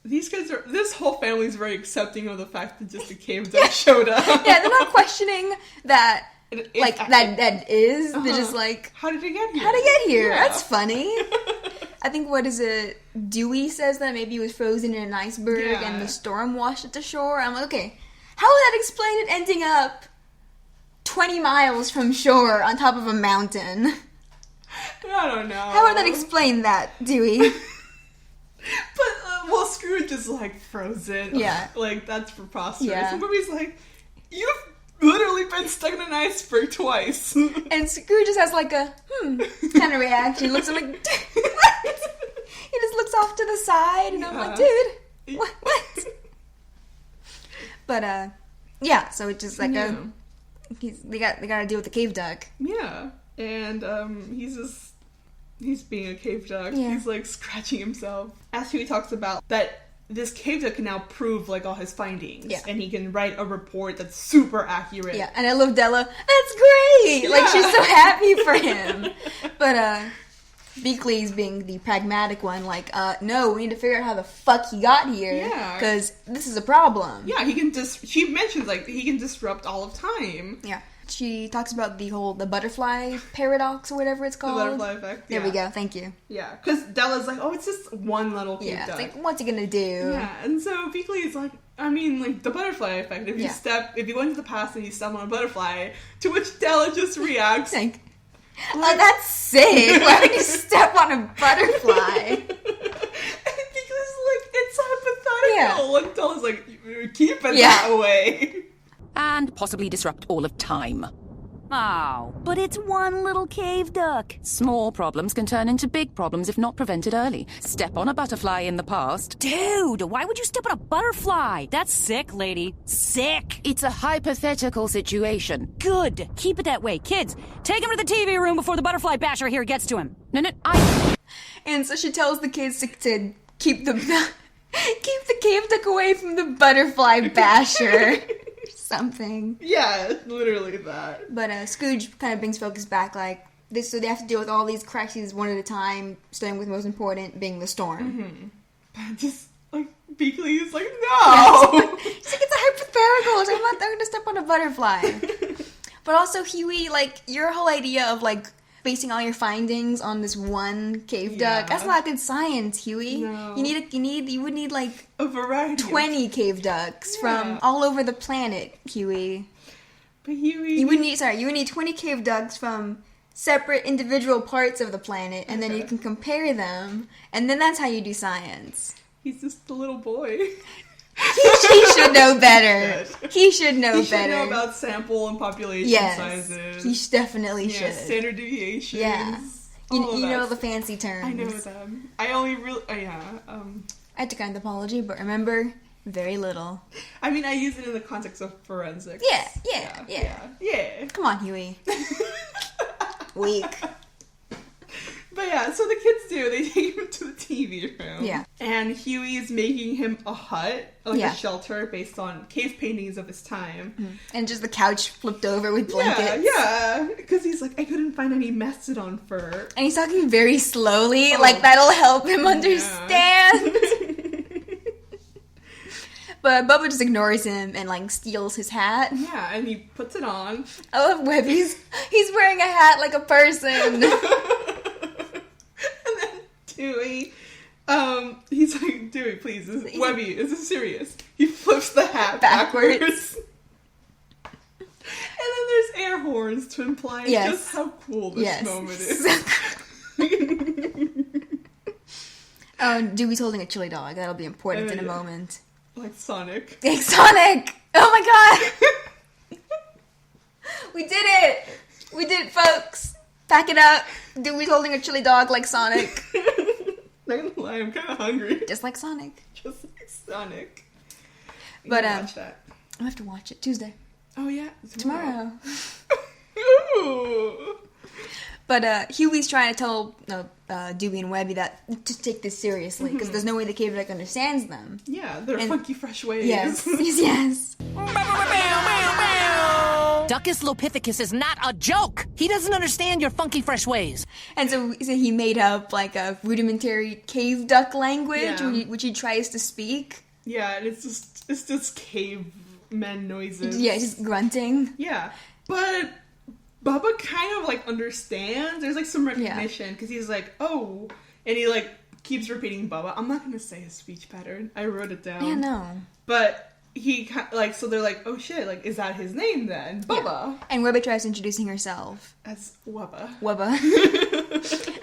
This whole family's very accepting of the fact that just a cave duck showed up. Yeah, they're not questioning that, that is. Uh-huh. They're just like, how did it get here? How'd it get here? Yeah. That's funny. I think, what is it? Dewey says that maybe it was frozen in an iceberg and the storm washed it to shore. I'm like, okay, how would that explain it ending up 20 miles from shore on top of a mountain? I don't know. How would that explain that, Dewey? But, Scrooge is, like, frozen. Yeah. Like, that's preposterous. Yeah. And Bobby's like, you've literally been stuck in an iceberg twice. And Scrooge just has, like, a, kind of reaction. He looks at him like, what? He just looks off to the side, and I'm like, dude, what? But, yeah, so it's just like they gotta deal with the cave duck. Yeah. And, he's being a cave duck. Yeah. He's, like, scratching himself. As he talks about that this cave duck can now prove, like, all his findings. Yeah. And he can write a report that's super accurate. Yeah, and I love Della. That's great! Like, she's so happy for him. But, Beakley's being the pragmatic one, like, no, we need to figure out how the fuck he got here. Yeah. Because this is a problem. Yeah, she mentions, like, he can disrupt all of time. Yeah. She talks about the butterfly paradox or whatever it's called. The butterfly effect, There we go, thank you. Yeah, because Della's like, oh, it's just one little cave duck. It's like, what's he gonna do? Yeah, and so Beakley's like, I mean, like, the butterfly effect. If you go into the past and you step on a butterfly, to which Della just reacts. Like, oh, that's sick. Why would you step on a butterfly? And Beakley's like, it's hypothetical. And Della's like, keep it that way. And possibly disrupt all of time. Oh, but it's one little cave duck. Small problems can turn into big problems if not prevented early. Step on a butterfly in the past. Dude, why would you step on a butterfly? That's sick, lady. Sick. It's a hypothetical situation. Good. Keep it that way. Kids, take him to the TV room before the butterfly basher here gets to him. No, And so she tells the kids to keep the cave duck away from the butterfly basher. Something. Yeah, literally that. But Scrooge kind of brings focus back, like, this, so they have to deal with all these crises one at a time, starting with the most important being the storm. Mm-hmm. But just, like, Beakley is like, no! She's like, it's a hypothetical, so I'm not going to step on a butterfly. But also, Huey, like, your whole idea of, like, basing all your findings on this one cave duck, that's not good science, Huey. No. You would need like a variety 20 cave ducks from all over the planet, Huey. But Huey, you would need 20 cave ducks from separate individual parts of the planet, and then you can compare them, and then that's how you do science. He's just a little boy. He should know better. He should know better. He should know about sample and population sizes. He definitely should. Standard deviations. Yeah. You know the fancy terms. I know them. I only really... I had to kind of apology, but remember, very little. I mean, I use it in the context of forensics. Yeah. Come on, Huey. Weak. But yeah, so the kids they take him to the TV room. Yeah. And Huey is making him a hut, like a shelter based on cave paintings of his time. Mm-hmm. And just the couch flipped over with blankets. Yeah, because he's like, I couldn't find any mastodon fur. And he's talking very slowly, like that'll help him understand. But Bubba just ignores him and, like, steals his hat. Yeah, and he puts it on. I love Webby's. He's wearing a hat like a person. And then Dewey, he's like, Dewey, please, Webby, is this serious? He flips the hat backwards. And then there's air horns to imply just how cool this moment is. Oh, Dewey's holding a chili dog. That'll be important in a moment. Like Sonic. Like Sonic! Oh my god! We did it! We did it, folks! Pack it up! Dewey's holding a chili dog like Sonic. Not gonna lie, I'm kind of hungry. Just like Sonic. Just like Sonic. But, watch that. I have to watch it Tuesday. Oh, yeah. Tomorrow. Ooh. But Huey's trying to tell Dewey and Webby that to take this seriously, because there's no way the caveduck understands them. Yeah, they're funky fresh ways. Yes, yes. Duckus Lopithecus is not a joke! He doesn't understand your funky fresh ways. And so he made up like a rudimentary cave duck language, which he tries to speak. Yeah, and it's just caveman noises. Yeah, just grunting. Yeah, but Bubba kind of like understands. There's like some recognition because he's like, oh, and he like keeps repeating Bubba. I'm not gonna say his speech pattern. I wrote it down. Yeah, no. But he like, so they're like, oh shit, like is that his name then? Bubba. Yeah. And Webby tries introducing herself as Wubba. Wubba.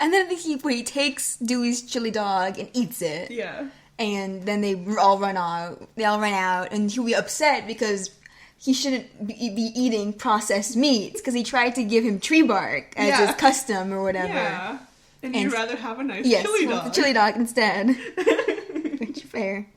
And then he takes Dewey's chili dog and eats it. Yeah. And then they all run out. They all run out, and he'll be upset because he shouldn't be eating processed meats because he tried to give him tree bark as his custom or whatever. Yeah. And he'd rather have a nice chili chili dog. Yes, the chili dog instead. Which fair.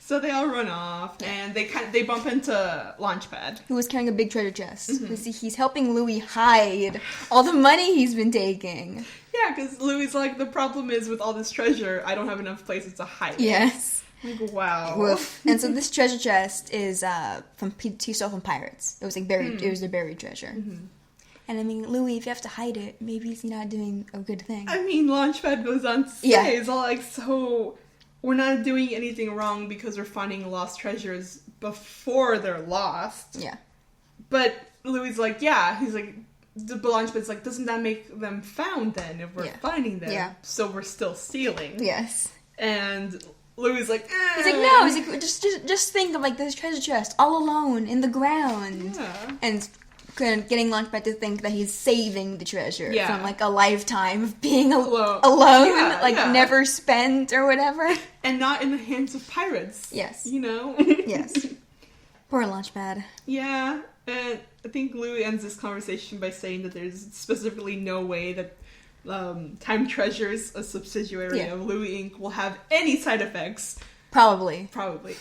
So they all run off, and they bump into Launchpad, who was carrying a big treasure chest. He's helping Louie hide all the money he's been taking. Yeah, because Louie's like, the problem is with all this treasure, I don't have enough places to hide it. Yes. Like, wow. Woof. And so this treasure chest is he stole from pirates. It was like buried. It was a buried treasure. And I mean, Louie, if you have to hide it, maybe he's not doing a good thing. I mean, Launchpad goes on to say, it's all like, so we're not doing anything wrong because we're finding lost treasures before they're lost. Yeah. But Louie's like, yeah. He's like, the Launchpad's like, doesn't that make them found then if we're finding them? Yeah. So we're still stealing. Yes. And Louie's like, eh. He's like, no. He's like, just think of like this treasure chest all alone in the ground. Yeah. And getting Launchpad to think that he's saving the treasure Yeah. from like a lifetime of being alone, Yeah. never spent or whatever. And not in the hands of pirates. Yes. You know? Yes. Poor Launchpad. Yeah. And I think Louie ends this conversation by saying that there's specifically no way that Time Treasures, a subsidiary of Louie Inc., will have any side effects. Probably.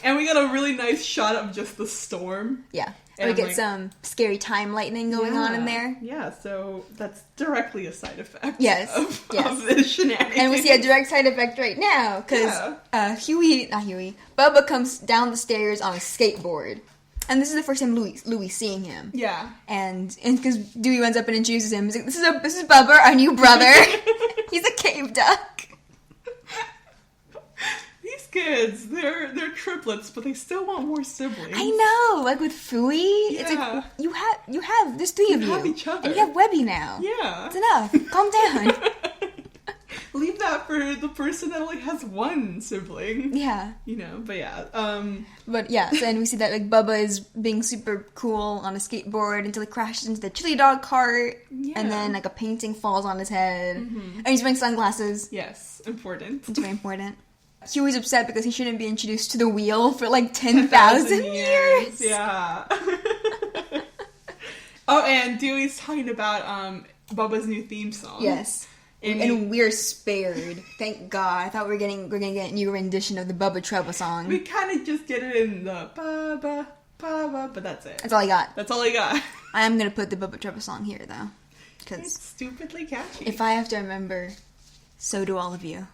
And we got a really nice shot of just the storm. Yeah. And we get some scary time lightning going on in there. Yeah, so that's directly a side effect of the shenanigans. And we see a direct side effect right now, because Bubba comes down the stairs on a skateboard. And this is the first time Louie seeing him. Yeah. And because Dewey runs up and introduces him, he's like, this is Bubba, our new brother. He's a cave duck. These kids, they're triplets, but they still want more siblings. I know, like with Fooey, it's like you have there's three of you. Have each other. And you have Webby now. Yeah. It's enough. Calm down. Leave that for the person that only has one sibling. Yeah. You know, but yeah. But yeah, so then we see that like Bubba is being super cool on a skateboard until he crashes into the chili dog cart. Yeah. And then like a painting falls on his head. And he's wearing sunglasses. Yes, important. It's very important. Huey's upset because he shouldn't be introduced to the wheel for like 10,000 years. Yeah. Oh, and Dewey's talking about Bubba's new theme song. Yes. And we're spared. Thank God. I thought we're gonna get a new rendition of the Bubba Trubba song. We kind of just get it in the Bubba, Bubba, but that's it. That's all I got. That's all I got. I am gonna put the Bubba Trubba song here though, because it's stupidly catchy. If I have to remember, so do all of you.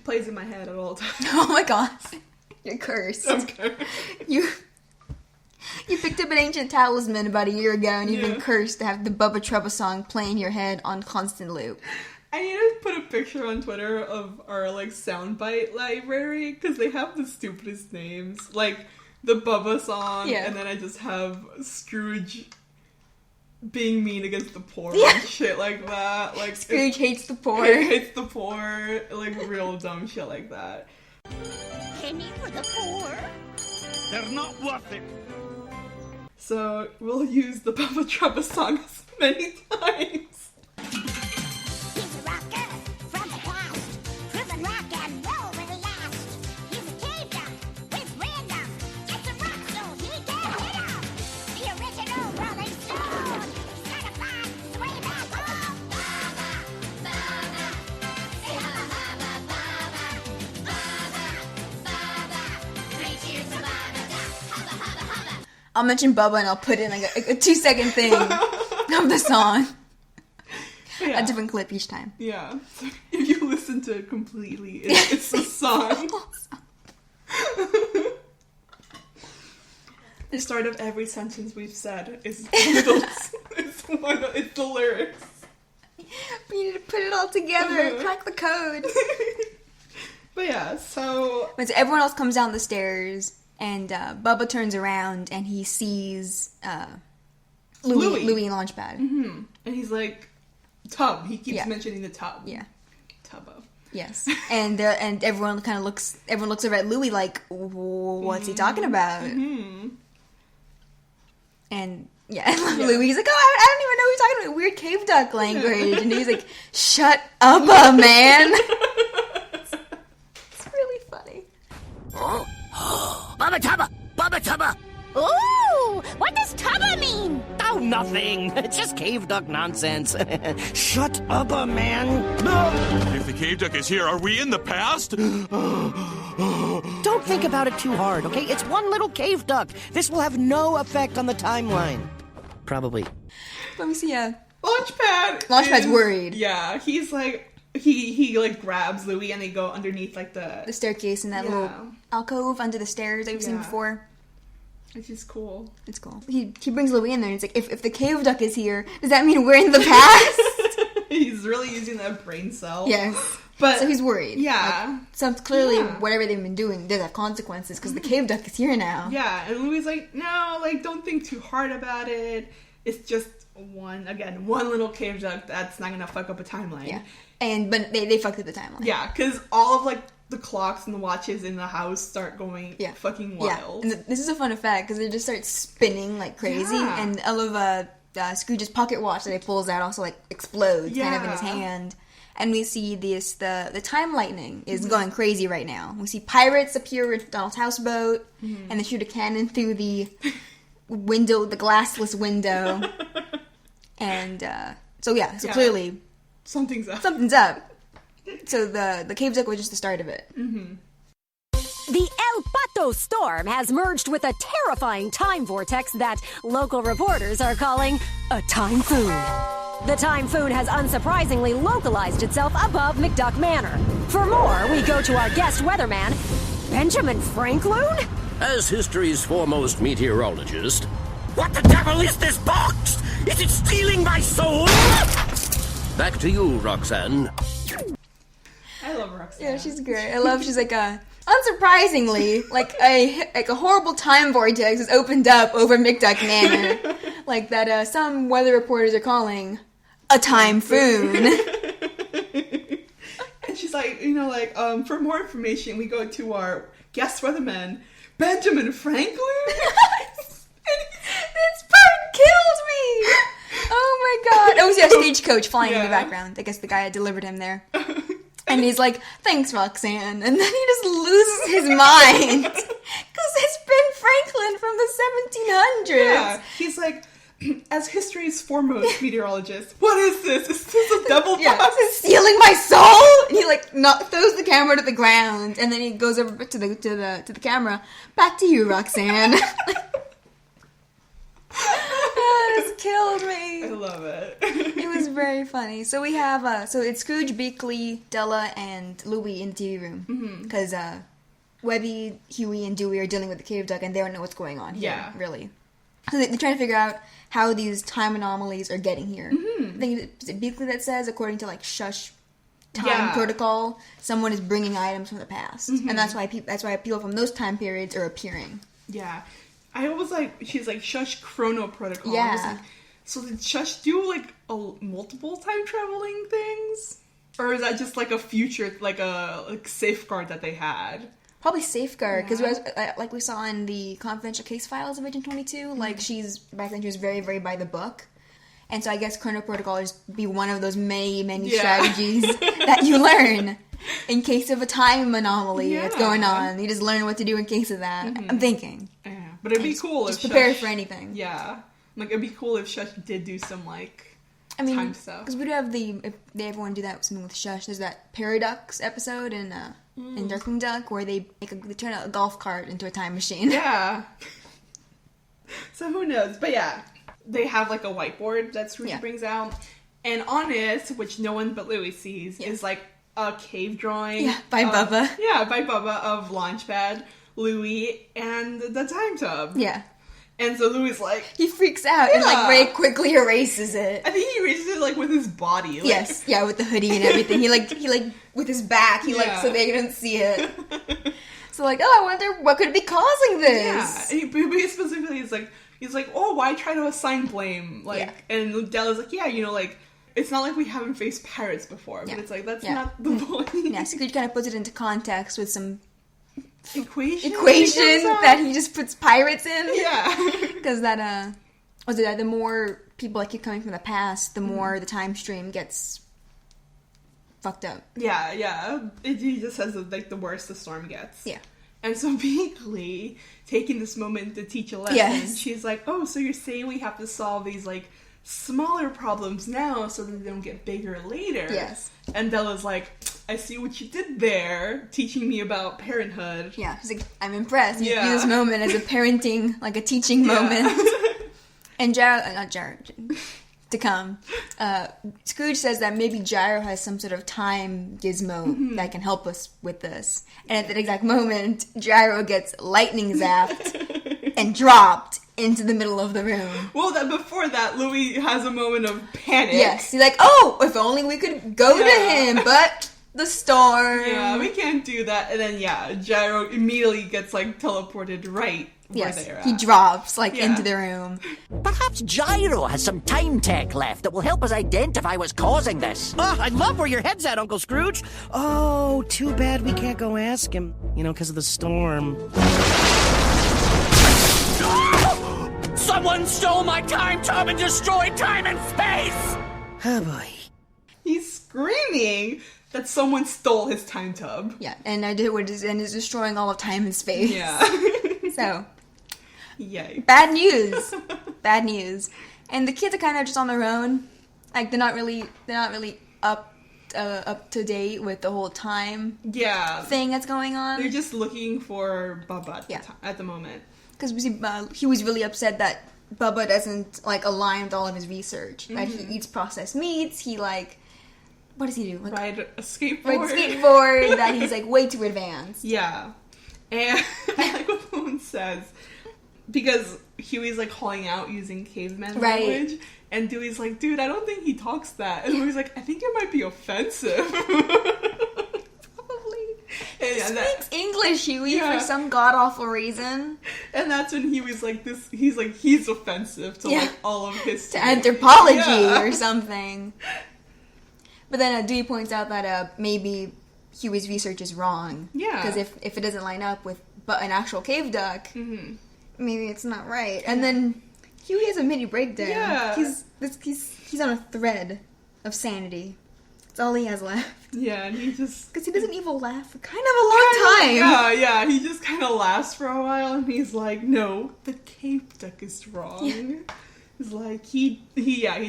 Plays in my head at all times. Oh my god. You're cursed. I'm cursed. You picked up an ancient talisman about a year ago and you've been cursed to have the Bubba Trubba song play in your head on constant loop. I need to put a picture on Twitter of our like soundbite library because they have the stupidest names. Like the Bubba song, and then I just have Scrooge being mean against the poor and shit like that. Like Scrooge hates the poor. Hates the poor. Like real dumb shit like that. Penny for the poor. They're not worth it. So we'll use the Bubba Trubba song as many times. He's a rocker from the past. Proven rock and roll will last. He's a cave duck with random. It's a rock so he can hit up. The original Rolling Stone. Certified sway back home. Bubba, Bubba, say hubba hubba Bubba, Bubba, Bubba, 3 cheers to Bubba Duck, hubba hubba hubba. I'll mention Bubba and I'll put in like a 2-second thing of the song. Yeah. A different clip each time. Yeah. So if you listen to it completely, it's a song. The start of every sentence we've said is it's the lyrics. We need to put it all together and crack the code. But yeah, so everyone else comes down the stairs, and Bubba turns around and he sees Louie and Launchpad. Mm-hmm. And he's like, tub. He keeps Yeah. mentioning the tub. Yeah. Tubbo. Yes. And everyone kind of looks over at Louie like, what's he talking about? Mm-hmm. And yeah, I love Louie. He's like, oh, I don't even know what you're talking about. Weird cave duck language. And he's like, shut up, man. It's really funny. Oh, Bubba Trubba! Bubba Trubba! Ooh, what does Tubba mean? Oh, nothing. It's just cave duck nonsense. Shut up, man. If the cave duck is here, are we in the past? Don't think about it too hard, okay? It's one little cave duck. This will have no effect on the timeline. Probably. Let me see. Launchpad's worried. Yeah, he's like he like grabs Louie and they go underneath like the staircase in that little alcove under the stairs that you've seen before. Which is cool. It's cool. He brings Louie in there and he's like, if the cave duck is here, does that mean we're in the past? He's really using that brain cell. Yes. But so he's worried. Yeah. Like, so clearly whatever they've been doing does have consequences because the cave duck is here now. Yeah, and Louie's like, no, like, don't think too hard about it. It's just one little cave duck that's not gonna fuck up a timeline. Yeah. But they fucked up the timeline. Yeah, because all of, like, the clocks and the watches in the house start going fucking wild. Yeah. And this is a fun effect because they just start spinning like crazy, and all of Scrooge's pocket watch that he pulls out also like explodes kind of in his hand. And we see the time lightning is going crazy right now. We see pirates appear with Donald's houseboat, and they shoot a cannon through the window, the glassless window. And so clearly something's up. So the cave duck was just the start of it. The El Pato storm has merged with a terrifying time vortex that local reporters are calling a Timephoon. The Timephoon has unsurprisingly localized itself above McDuck Manor. For more, we go to our guest weatherman, Benjamin Franklin? As history's foremost meteorologist, what the devil is this box? Is it stealing my soul? Back to you, Roxanne. I love Roxanne. Yeah, she's great. I love she's like unsurprisingly, like a horrible time vortex has opened up over McDuck Manor. Like that some weather reporters are calling a Timephoon. And she's like, for more information, we go to our guest weatherman, Benjamin Franklin. This part killed me! Oh my god. Oh, yeah, stagecoach flying in the background. I guess the guy had delivered him there. And he's like, thanks, Roxanne. And then he just loses his mind. Because it's Ben Franklin from the 1700s. Yeah, he's like, as history's foremost meteorologist, what is this? Is this a devil box? Is it stealing my soul? And he like throws the camera to the ground. And then he goes over to the camera. Back to you, Roxanne. This killed me. I love it. It was very funny. So we have so it's Scrooge, Beakley, Della, and Louie in the TV room because Webby, Huey, and Dewey are dealing with the cave duck, and they don't know what's going on here, really. So they're trying to figure out how these time anomalies are getting here. I think it's Beakley that says, according to like Shush time protocol, someone is bringing items from the past, and that's why people from those time periods are appearing. Yeah. I was like, she's like, shush chrono protocol. Yeah. I was like, So did Shush do like multiple time traveling things, or is that just like a future, like a safeguard that they had? Probably safeguard, because like we saw in the confidential case files of Agent 22, like back then she was very, very by the book. And so I guess Chrono Protocol is be one of those many strategies that you learn in case of a time anomaly that's going on. You just learn what to do in case of that. I'm thinking. Yeah. But it'd be cool if just prepare Shush, for anything. Yeah. Like, it'd be cool if Shush did do some, like, time stuff. Because we do have if they ever want to do that, something with Shush, there's that Paradox episode in Darkwing Duck where they turn a golf cart into a time machine. Yeah. So who knows? But yeah, they have, like, a whiteboard that Scrooge brings out. And on it, which no one but Louie sees, is, like, a cave drawing. Yeah, by Bubba. Yeah, by Bubba of Launchpad, Louie, and the Time Tub. Yeah. And so Louie's like... He freaks out and, like, very quickly erases it. I think he erases it, like, with his body. Like... Yes, yeah, with the hoodie and everything. He with his back, so they couldn't see it. So, like, I wonder what could be causing this? Yeah, he specifically is like... He's like, oh, why try to assign blame? Like, and Della's like, yeah, like, it's not like we haven't faced pirates before, but it's like, that's not the point. Yeah, Scrooge kind of puts it into context with some equation that he just puts pirates in. Yeah. Because the more people that keep coming from the past, the more the time stream gets fucked up. Yeah. He just says that, like, the worse the storm gets. Yeah. And so Bingley, taking this moment to teach a lesson, she's like, oh, so you're saying we have to solve these, like, smaller problems now so that they don't get bigger later. Yes. And Bella's like, I see what you did there, teaching me about parenthood. Yeah, she's like, I'm impressed. You view this moment as a parenting, like a teaching moment. And to come. Scrooge says that maybe Gyro has some sort of time gizmo that can help us with this. And at that exact moment, Gyro gets lightning zapped and dropped into the middle of the room. Well, before that, Louie has a moment of panic. Yes, he's like, oh, if only we could go to him, but the storm. Yeah, we can't do that. And then, Gyro immediately gets, like, teleported right where they're at. He drops, like, into the room. Perhaps Gyro has some time tech left that will help us identify what's causing this. Oh, I love where your head's at, Uncle Scrooge. Oh, too bad we can't go ask him. Because of the storm. Someone stole my time tub and destroyed time and space! Oh, boy. He's screaming that someone stole his time tub. Yeah, and is destroying all of time and space. Yeah. So, yay. Bad news. Bad news. And the kids are kind of just on their own. Like, they're not really up to date with the whole time thing that's going on. They're just looking for Bubba at the moment. Because he was really upset that Bubba doesn't, like, align with all of his research. Like, he eats processed meats, he, like, what does he do? Like, ride a skateboard. Ride a skateboard, that he's, like, way too advanced. Yeah. And I like what Moon says, because Huey's, like, calling out using caveman language, and Dewey's like, dude, I don't think he talks that. And Huey's like, I think it might be offensive. He speaks English, Huey, for some god-awful reason. And that's when Huey's like, he's offensive to, like, all of history. To anthropology or something. But then Dewey points out that maybe Huey's research is wrong. Yeah. Because if it doesn't line up with an actual cave duck, maybe it's not right. And then Huey has a mini breakdown. Yeah. He's on a thread of sanity. That's all he has left. Yeah, and he just... Because he doesn't even laugh for kind of a long time. Yeah, he just kind of laughs for a while, and he's like, no, the cave duck is wrong. Yeah. He's like, he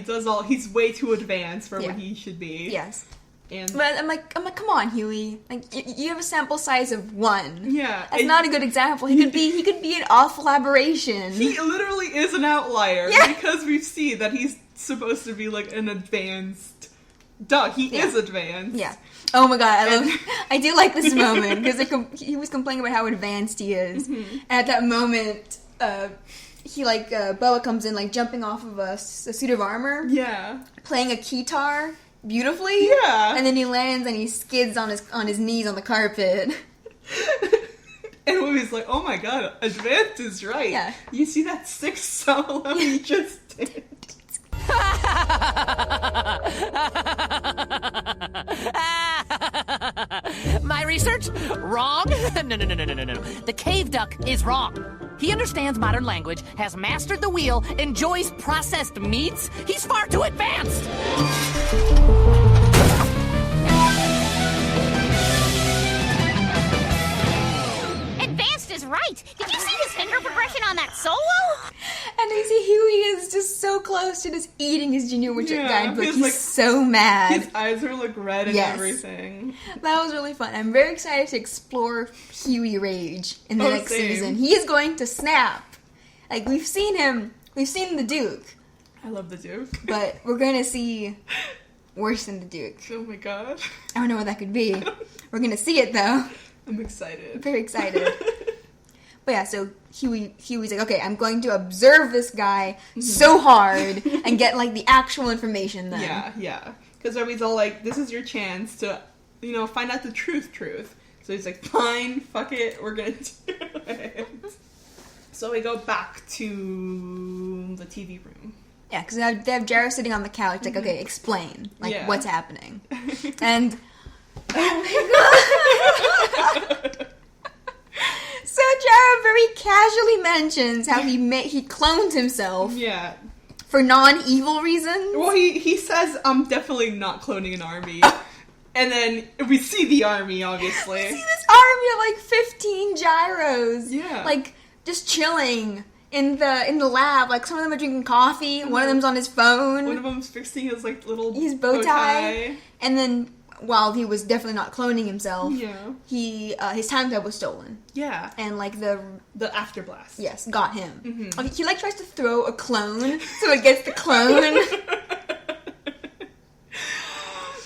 does all... He's way too advanced for what he should be. Yes. But I'm like, come on, Huey. Like, you have a sample size of 1. Yeah. That's not a good example. He could be an awful aberration. He literally is an outlier. Yeah. Because we see that he's supposed to be, like, an advanced... He is advanced. Yeah. Oh my god, I do like this moment, because he was complaining about how advanced he is. And at that moment, Bella comes in, like, jumping off of a suit of armor. Yeah. Playing a guitar beautifully. Yeah. And then he lands and he skids on his knees on the carpet. And Louie's like, oh my god, advanced is right. Yeah. You see that 6th solo he just did? My research? Wrong? No. The cave duck is wrong. He understands modern language, has mastered the wheel, enjoys processed meats. He's far too advanced. Advanced is right. Did you see his finger progression on that solo? And you see Huey is just so close to just eating his Junior Woodchuck guidebook. He's like, so mad. His eyes are like red and everything. That was really fun. I'm very excited to explore Huey Rage in the next same. season. He is going to snap. Like, we've seen the Duke. I love the Duke. But we're going to see worse than the Duke. Oh my god. I don't know what that could be. We're going to see it, though. I'm excited. Very excited. But yeah, so Huey's like, okay, I'm going to observe this guy so hard and get, like, the actual information then. Yeah. Because Robbie's all like, this is your chance to, find out the truth. So he's like, fine, fuck it, we're gonna do it. So we go back to the TV room. Yeah, because they have Jarrow sitting on the couch, like, okay, explain, what's happening. And, oh my god! So Jarrow very casually mentions how he cloned himself. Yeah. For non-evil reasons. Well, he says, I'm definitely not cloning an army. And then we see the army, obviously. We see this army of, like, 15 gyros. Yeah. Like, just chilling in the lab. Like, some of them are drinking coffee. One of them's on his phone. One of them's fixing his, like, little his bow tie. And then, while he was definitely not cloning himself, his time tab was stolen. Yeah. And, like, the afterblast. Yes, got him. Like, he, like, tries to throw a clone so it gets the clone.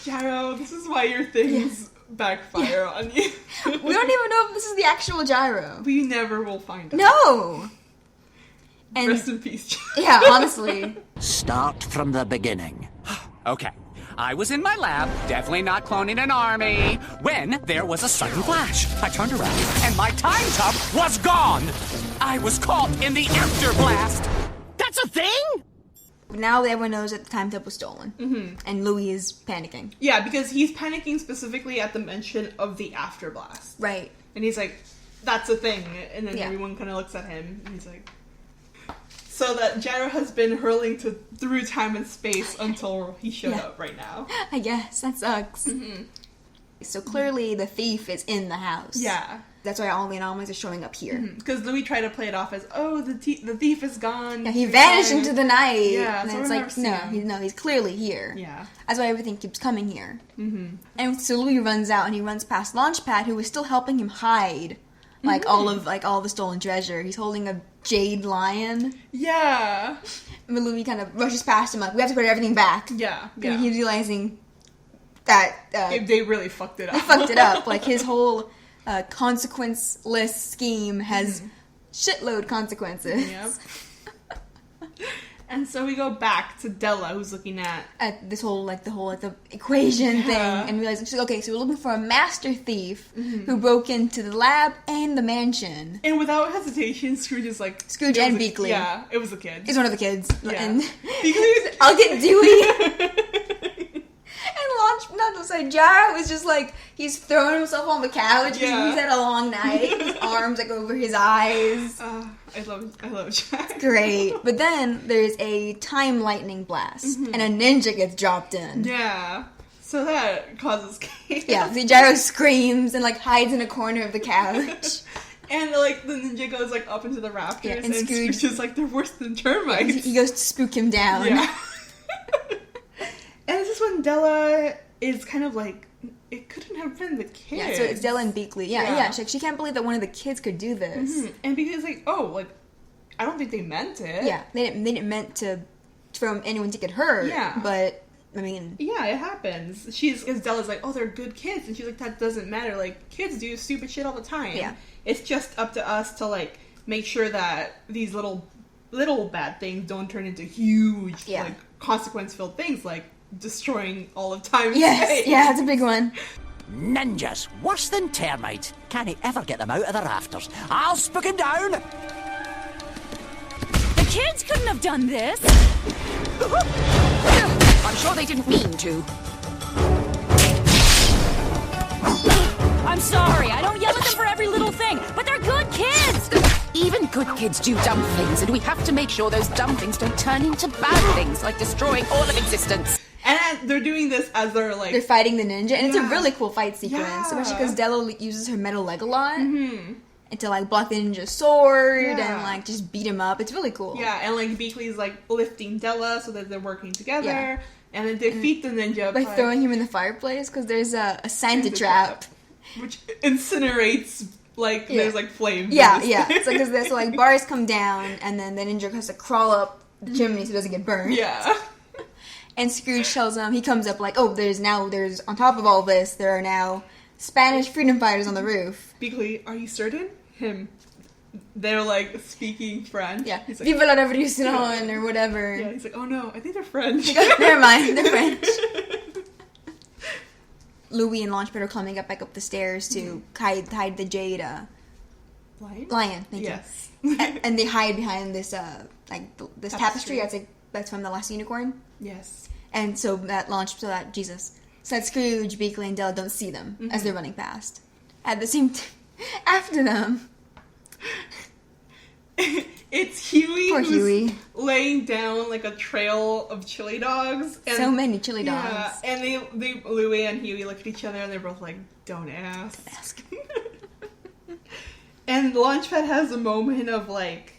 Jarrow, this is why your things backfire on you. We don't even know if this is the actual gyro. We never will find out. No! And rest in peace. Yeah, honestly. Start from the beginning. Okay. I was in my lab, definitely not cloning an army, when there was a sudden flash. I turned around, and my time tub was gone! I was caught in the afterblast! That's a thing?! Now everyone knows that the time tub was stolen. And Louie is panicking. Yeah, because he's panicking specifically at the mention of the afterblast. Right. And he's like, that's a thing. And then everyone kind of looks at him, and he's like... So that Gyro has been hurling through time and space until he showed up right now. I guess. That sucks. So clearly the thief is in the house. Yeah. That's why all the anomalies are showing up here. Because Louie tried to play it off as, oh, the thief is gone. Yeah, he vanished into the night. Yeah, and so it's like, he's clearly here. Yeah. That's why everything keeps coming here. And so Louie runs out and he runs past Launchpad, who is still helping him hide. All the stolen treasure. He's holding a jade lion. Yeah. And Louie kind of rushes past him, like, we have to put everything back. Yeah. And he's realizing that... they really fucked it up. They fucked it up. Like, his whole consequence-less scheme has shitload consequences. Yep. And so we go back to Della, who's looking at this whole, the equation thing, and realizing, she's like, okay, so we're looking for a master thief who broke into the lab and the mansion. And without hesitation, Scrooge is like... Scrooge and Beakley. Yeah, it was the kid. It's one of the kids. Yeah. And Beakley... I'll get Dewey. Gyro is just like, he's throwing himself on the couch because he's had a long night. His arms like over his eyes. I love Jack. Great. But then there's a time lightning blast and a ninja gets dropped in. Yeah. So that causes chaos. Yeah, so Gyro screams and like hides in a corner of the couch. And like the ninja goes like up into the rafters and Scrooge is like, they're worse than termites. He goes to spook him down. Yeah. And this is when Della is kind of like, it couldn't have been the kid. Yeah, so it's Della and Beakley. Yeah. She can't believe that one of the kids could do this. And Beakley's like, I don't think they meant it. Yeah, they didn't meant for anyone to get hurt. Yeah. But, I mean... Yeah, it happens. Because Della's like, oh, they're good kids. And she's like, that doesn't matter. Like, kids do stupid shit all the time. Yeah. It's just up to us to, like, make sure that these little bad things don't turn into huge, like, consequence-filled things, like destroying all of time. Yes, yeah, that's a big one. Ninjas, worse than termites. Can't he ever get them out of the rafters? I'll spook him down! The kids couldn't have done this. I'm sure they didn't mean to. I'm sorry, I don't yell at them for every little thing, but they're good kids. Even good kids do dumb things, and we have to make sure those dumb things don't turn into bad things, like destroying all of existence. And they're doing this as they're fighting the ninja, and it's a really cool fight sequence, especially because Della uses her metal leg a lot. And to, like, block the ninja's sword and, like, just beat him up. It's really cool. Yeah, and, like, Beakley's, like, lifting Della so that they're working together. And then defeat the ninja by throwing him in the fireplace, because there's a Santa trap. Which incinerates, like, there's, like, flames. Yeah. So, like, bars come down, and then the ninja has to crawl up the chimney so he doesn't get burned. Yeah. And Scrooge tells him, he comes up like, oh, there's on top of all this, there are now Spanish freedom fighters on the roof. Beakley, are you certain? They're, like, speaking French. Yeah. He's like, Viva la revolution, or whatever. Yeah, he's like, oh no, I think they're French. Never mind, they're French. Louie and Launchpad are climbing back up the stairs to hide the jade, lion, thank you. And they hide behind this, this tapestry. That's from The Last Unicorn. Yes. And so that Scrooge, Beakley, and Della don't see them as they're running past. At the same time, after them, it's Huey who's laying down, like, a trail of chili dogs. And, so many chili dogs. Yeah, and Louie and Huey look at each other and they're both like, don't ask. And Launchpad has a moment of, like,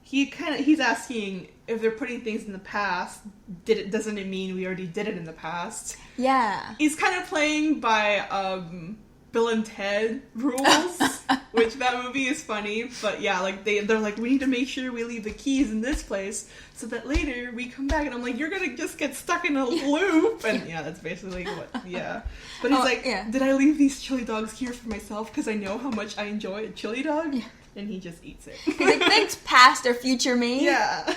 he's asking if they're putting things in the past, doesn't it mean we already did it in the past? Yeah. He's kind of playing by, Bill and Ted rules, which that movie is funny, but yeah, like, they're like, we need to make sure we leave the keys in this place so that later we come back, and I'm like, you're gonna just get stuck in a loop, and yeah, that's basically what, But he's did I leave these chili dogs here for myself because I know how much I enjoy a chili dog? Yeah. And he just eats it. He's like, thanks, past or future me. Yeah.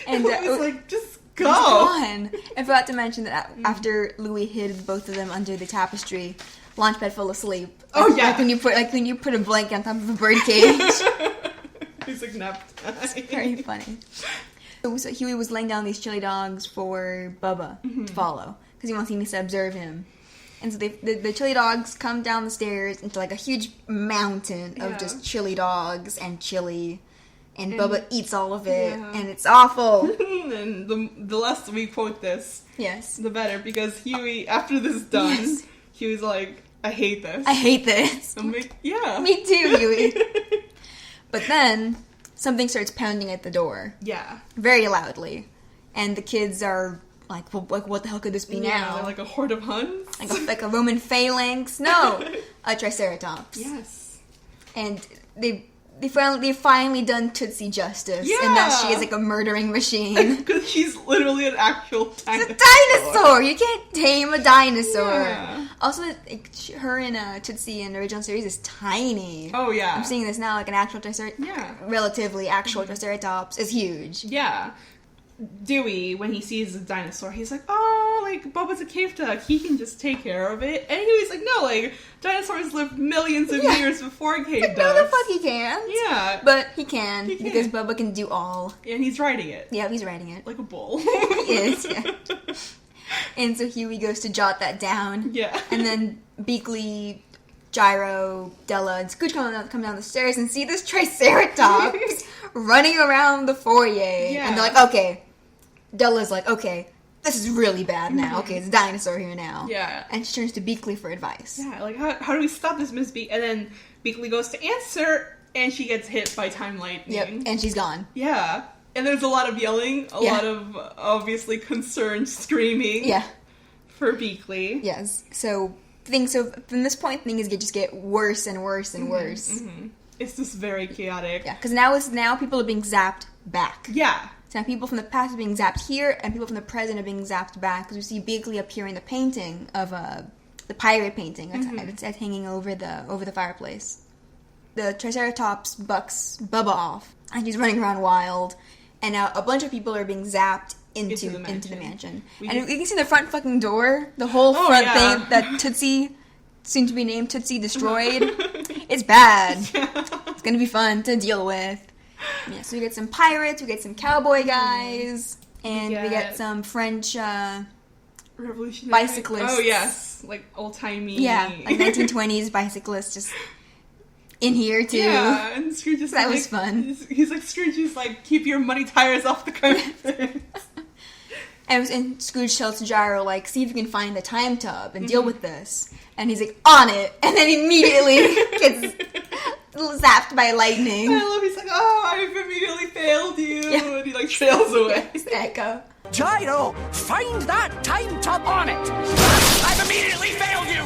And it's like, just go! I forgot to mention that after Louie hid both of them under the tapestry, Launchpad fell asleep. Like when you put a blanket on top of a bird cage. He's like napped. It's very funny. So Huey was laying down these chili dogs for Bubba to follow because he wants him to observe him. And so the chili dogs come down the stairs into, like, a huge mountain of just chili dogs and chili. And Bubba eats all of it, and it's awful. And the less we quote this, yes, the better, because Huey, after this is done, Huey's like, I hate this. I hate this. I'm like, yeah. Me too, Huey. But then, something starts pounding at the door. Yeah. Very loudly. And the kids are like, well, what the hell could this be now? They're like a horde of Huns? Like a Roman phalanx? No! A Triceratops. Yes. And they've finally done Tootsie justice. Yeah. And now she is like a murdering machine. Because she's literally an actual dinosaur. It's a dinosaur! You can't tame a dinosaur. Yeah. Also, her in Tootsie in the original series is tiny. Oh, yeah. I'm seeing this now, like an actual Triceratops. Yeah. Relatively actual Triceratops is huge. Yeah. Dewey, when he sees a dinosaur, he's like, oh, like, Bubba's a cave duck. He can just take care of it. And Huey's like, no, like, dinosaurs lived millions of years before cave ducks. No, the fuck he can't. Yeah. But he can, because Bubba can do all. And he's riding it. Yeah, he's riding it. Like a bull. He is, yeah. And so Huey goes to jot that down. Yeah. And then Beakley, Gyro, Della, and Scrooge come down the stairs and see this Triceratops running around the foyer. Yeah. And they're like, okay. Della's like, okay, this is really bad now. Okay, it's a dinosaur here now. Yeah. And she turns to Beakley for advice. Yeah, like, how do we stop this, Miss Beak? And then Beakley goes to answer, and she gets hit by time lightning. Yep, and she's gone. Yeah. And there's a lot of yelling, a lot of, obviously, concerned screaming. Yeah. For Beakley. Yes. So from this point, things just get worse and worse and worse. Mm-hmm. It's just very chaotic. Yeah, because now people are being zapped back. Yeah. So now people from the past are being zapped here, and people from the present are being zapped back, because we see Beakley appearing the painting of the pirate painting that's hanging over the fireplace. The Triceratops bucks Bubba off, and he's running around wild, and now a bunch of people are being zapped into the mansion. And you can see the front fucking door, the whole front thing that Tootsie, soon to be named Tootsie, destroyed. It's bad. It's gonna be fun to deal with. Yeah, so we get some pirates, we get some cowboy guys, and we get some French revolutionary bicyclists. Oh yes, like old-timey. Yeah, like 1920s bicyclists just in here too. Yeah, and Scrooge is that like, was fun. He's like, Scrooge is like, keep your muddy tires off the carpet. And Scrooge tells Gyro, like, see if you can find the time tub and deal with this. And he's like, on it! And then immediately gets zapped by lightning. I love he's like, oh, I've immediately failed you. Yeah. And he like trails away. Yes, Echo. Gyro, find that time tub. On it! I've immediately failed you!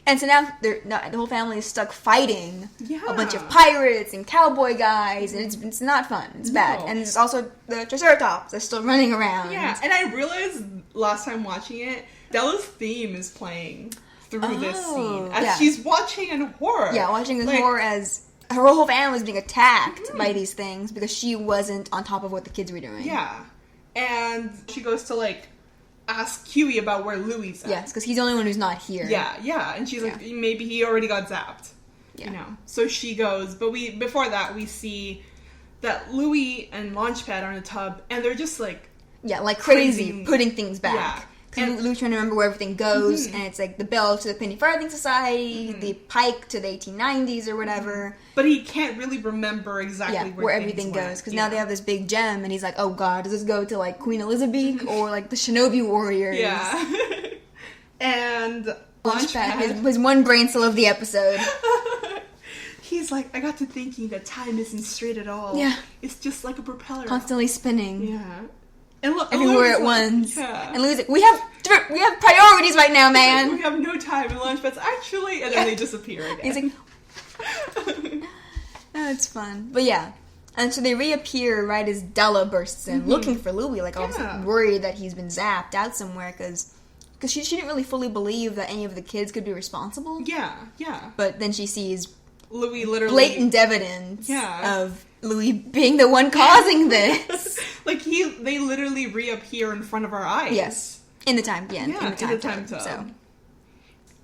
And so now the whole family is stuck fighting Yeah. a bunch of pirates and cowboy guys, and it's not fun. It's bad. And there's also the Triceratops. They're still running around. Yeah, and I realized last time watching it, Bella's theme is playing through this scene as she's watching in horror. Yeah, watching in horror as her whole family was being attacked by these things because she wasn't on top of what the kids were doing. Yeah, and she goes to like ask Huey about where Louie's at. Yes, because he's the only one who's not here. Yeah, and she's like, maybe he already got zapped. Yeah. You know, so she goes, but before that we see that Louie and Launchpad are in a tub, and they're just like like crazy putting things back. Yeah. And Lou's trying to remember where everything goes, and it's like the bell to the Penny Farthing Society, the pike to the 1890s or whatever. But he can't really remember exactly where everything goes, because now they have this big gem, and he's like, oh god, does this go to like Queen Elizabeth or like the Shinobi Warriors? Yeah. And Launchpad, his one brain cell of the episode. He's like, I got to thinking that time isn't straight at all. Yeah. It's just like a propeller. Constantly spinning. Yeah. And everywhere at like, once. Yeah. And Lou's like, we have priorities right now, man. We have no time. And Launchpad's actually, and then they disappear again. He's like, oh, it's fun. But yeah. And so they reappear right as Della bursts in, looking for Louie, like all worried that he's been zapped out somewhere, because she didn't really fully believe that any of the kids could be responsible. Yeah. But then she sees Louie literally blatant evidence of Louie being the one causing this. Like they literally reappear in front of our eyes. Yes, in the time tub. tub. So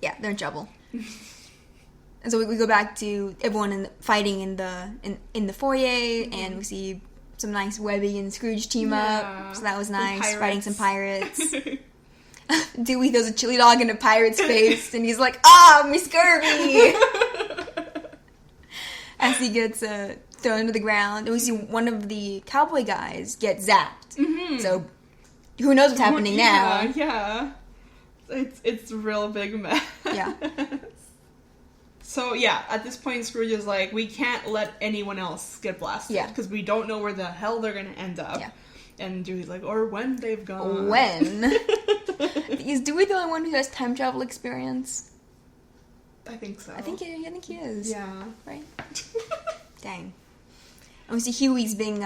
yeah, they're in trouble. And so we go back to everyone fighting in the foyer, and we see some nice Webby and Scrooge team up. So that was nice, fighting some pirates. Dewey throws a chili dog in a pirate's face, and he's like, me scurvy! As he gets thrown to the ground, and we see one of the cowboy guys get zapped. So who knows what's happening now? Yeah. It's a real big mess. Yeah. So yeah, at this point Scrooge is like, we can't let anyone else get blasted because we don't know where the hell they're gonna end up. Yeah. And Dewey's like, or when they've gone. When? Is Dewey the only one who has time travel experience? I think so. I think he is. Yeah. Right? Dang. And we see Huey's being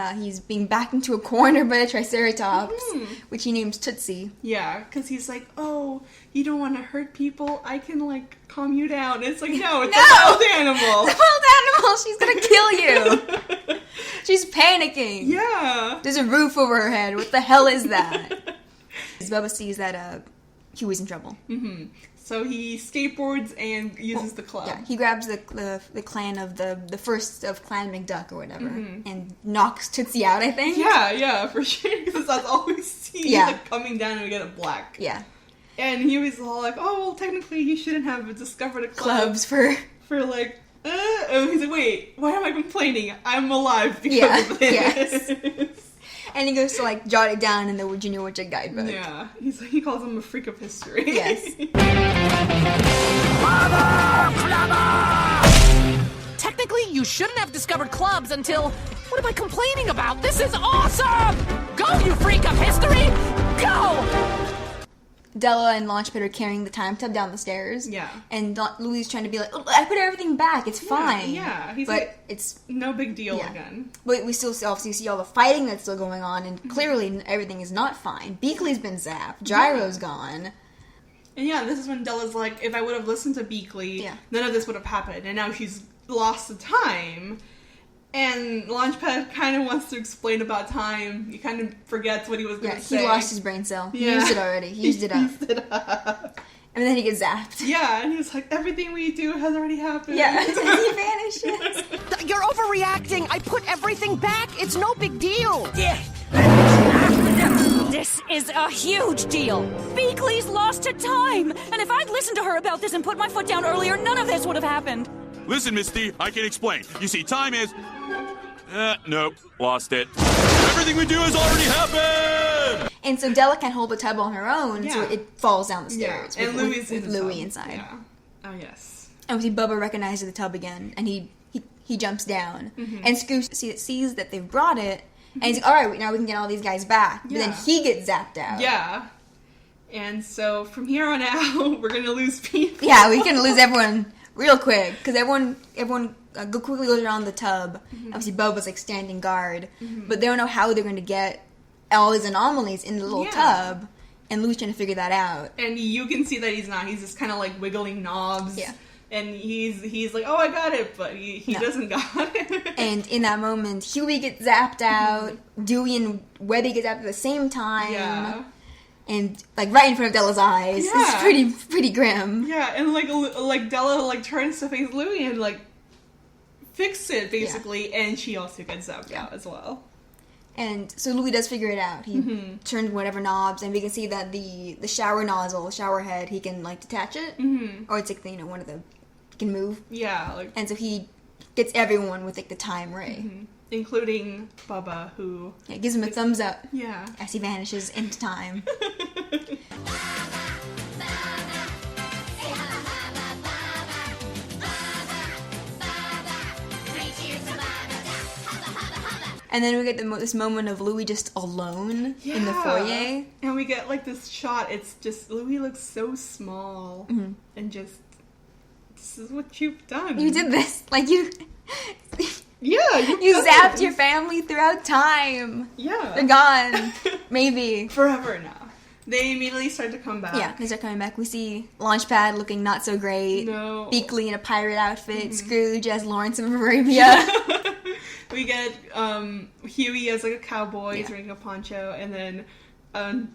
backed into a corner by the Triceratops, which he names Tootsie. Yeah, because he's like, oh, you don't want to hurt people? I can, like, calm you down. And it's like, no, it's a wild animal. It's a wild animal. She's gonna kill you. She's panicking. Yeah. There's a roof over her head. What the hell is that? Bubba sees that Huey's in trouble. So he skateboards and uses the club. Yeah, he grabs the clan of the first of Clan McDuck or whatever, and knocks Tootsie out, I think. Yeah, for sure, because that's all we see. Yeah. Like, coming down and we get a black. Yeah. And he was all like, oh, well, technically you shouldn't have discovered a club. Clubs for like, and he's like, wait, why am I complaining? I'm alive because of this. Yes. And he goes to, like, jot it down in the Junior Woodchuck guidebook. Yeah. He calls him a freak of history. Yes. Technically, you shouldn't have discovered clubs until... What am I complaining about? This is awesome! Go, you freak of history! Go! Della and Launchpad are carrying the time tub down the stairs. Yeah. And Louie's trying to be like, oh, I put everything back. It's fine. Yeah. He's but like, it's no big deal again. But we still obviously see all the fighting that's still going on, and clearly everything is not fine. Beakley's been zapped. Gyro's gone. And yeah, this is when Della's like, if I would have listened to Beakley, none of this would have happened. And now she's lost the time. And Launchpad kind of wants to explain about time. He kind of forgets what he was going to say. He lost his brain cell. He Yeah. used it already. He used it up. And And then he gets zapped. Yeah, and he's like, everything we do has already happened. Yeah, and he vanishes. You're overreacting. I put everything back. It's no big deal. This is a huge deal. Beakley's lost to time. And if I'd listened to her about this and put my foot down earlier, none of this would have happened. Listen, Misty, I can explain. You see, time is... nope, lost it. Everything we do has already happened! And so Della can't hold the tub on her own, so it falls down the stairs. And with Louie's Louie inside. Yeah. Oh, yes. And we see Bubba recognizes the tub again, and he jumps down. Mhm. And Scoops sees that they've brought it, and he's like, alright, now we can get all these guys back. But then he gets zapped out. Yeah. And so from here on out, we're gonna lose people. Yeah, we can lose everyone real quick, because everyone quickly goes around the tub. Obviously, Bubba's like standing guard, but they don't know how they're going to get all these anomalies in the little tub, and Louie's trying to figure that out. And you can see that he's not. He's just kind of like wiggling knobs. Yeah. And he's like, oh, I got it, but he doesn't got it. And in that moment, Huey gets zapped out, Dewey and Webby get zapped at the same time. Yeah. And like right in front of Della's eyes. Yeah. It's pretty grim. Yeah, and like Della like turns to face Louie and like fix it basically, and she also gets zapped out as well. And so Louie does figure it out. He turns whatever knobs, and we can see that the shower nozzle, the shower head, he can like detach it, or it's like one of the he can move. Yeah, like, and so he gets everyone with like the time ray, including Bubba, who gives him a thumbs up. Yeah, as he vanishes into time. And then we get this moment of Louie just alone in the foyer. And we get like this shot. It's just, Louie looks so small. And just, this is what you've done. You did this. Like you... Yeah, you zapped your family throughout time. Yeah. They're gone. Maybe. Forever now. They immediately start to come back. Yeah, they start coming back. We see Launchpad looking not so great. No. Beakley in a pirate outfit. Scrooge as Lawrence of Arabia. We get Huey as like a cowboy, he's wearing a poncho, and then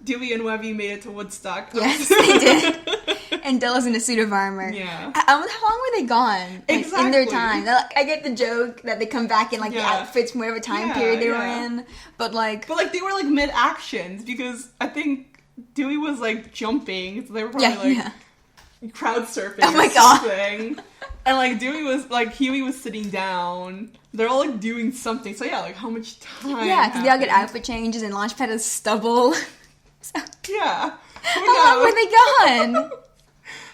Dewey and Webby made it to Woodstock. Yes, they did. And Della's in a suit of armor. Yeah. How long were they gone? Like, Exactly. In their time. I get the joke that they come back in like the outfits from whatever time period they were in. But like they were like mid-actions, because I think Dewey was like jumping, so they were probably crowd surfing. Oh my god. Something. And like Huey was sitting down. They're all like doing something. So yeah, like how much time? Yeah, because they all get outfit changes and Launchpad has stubble. So, yeah. How long were they gone?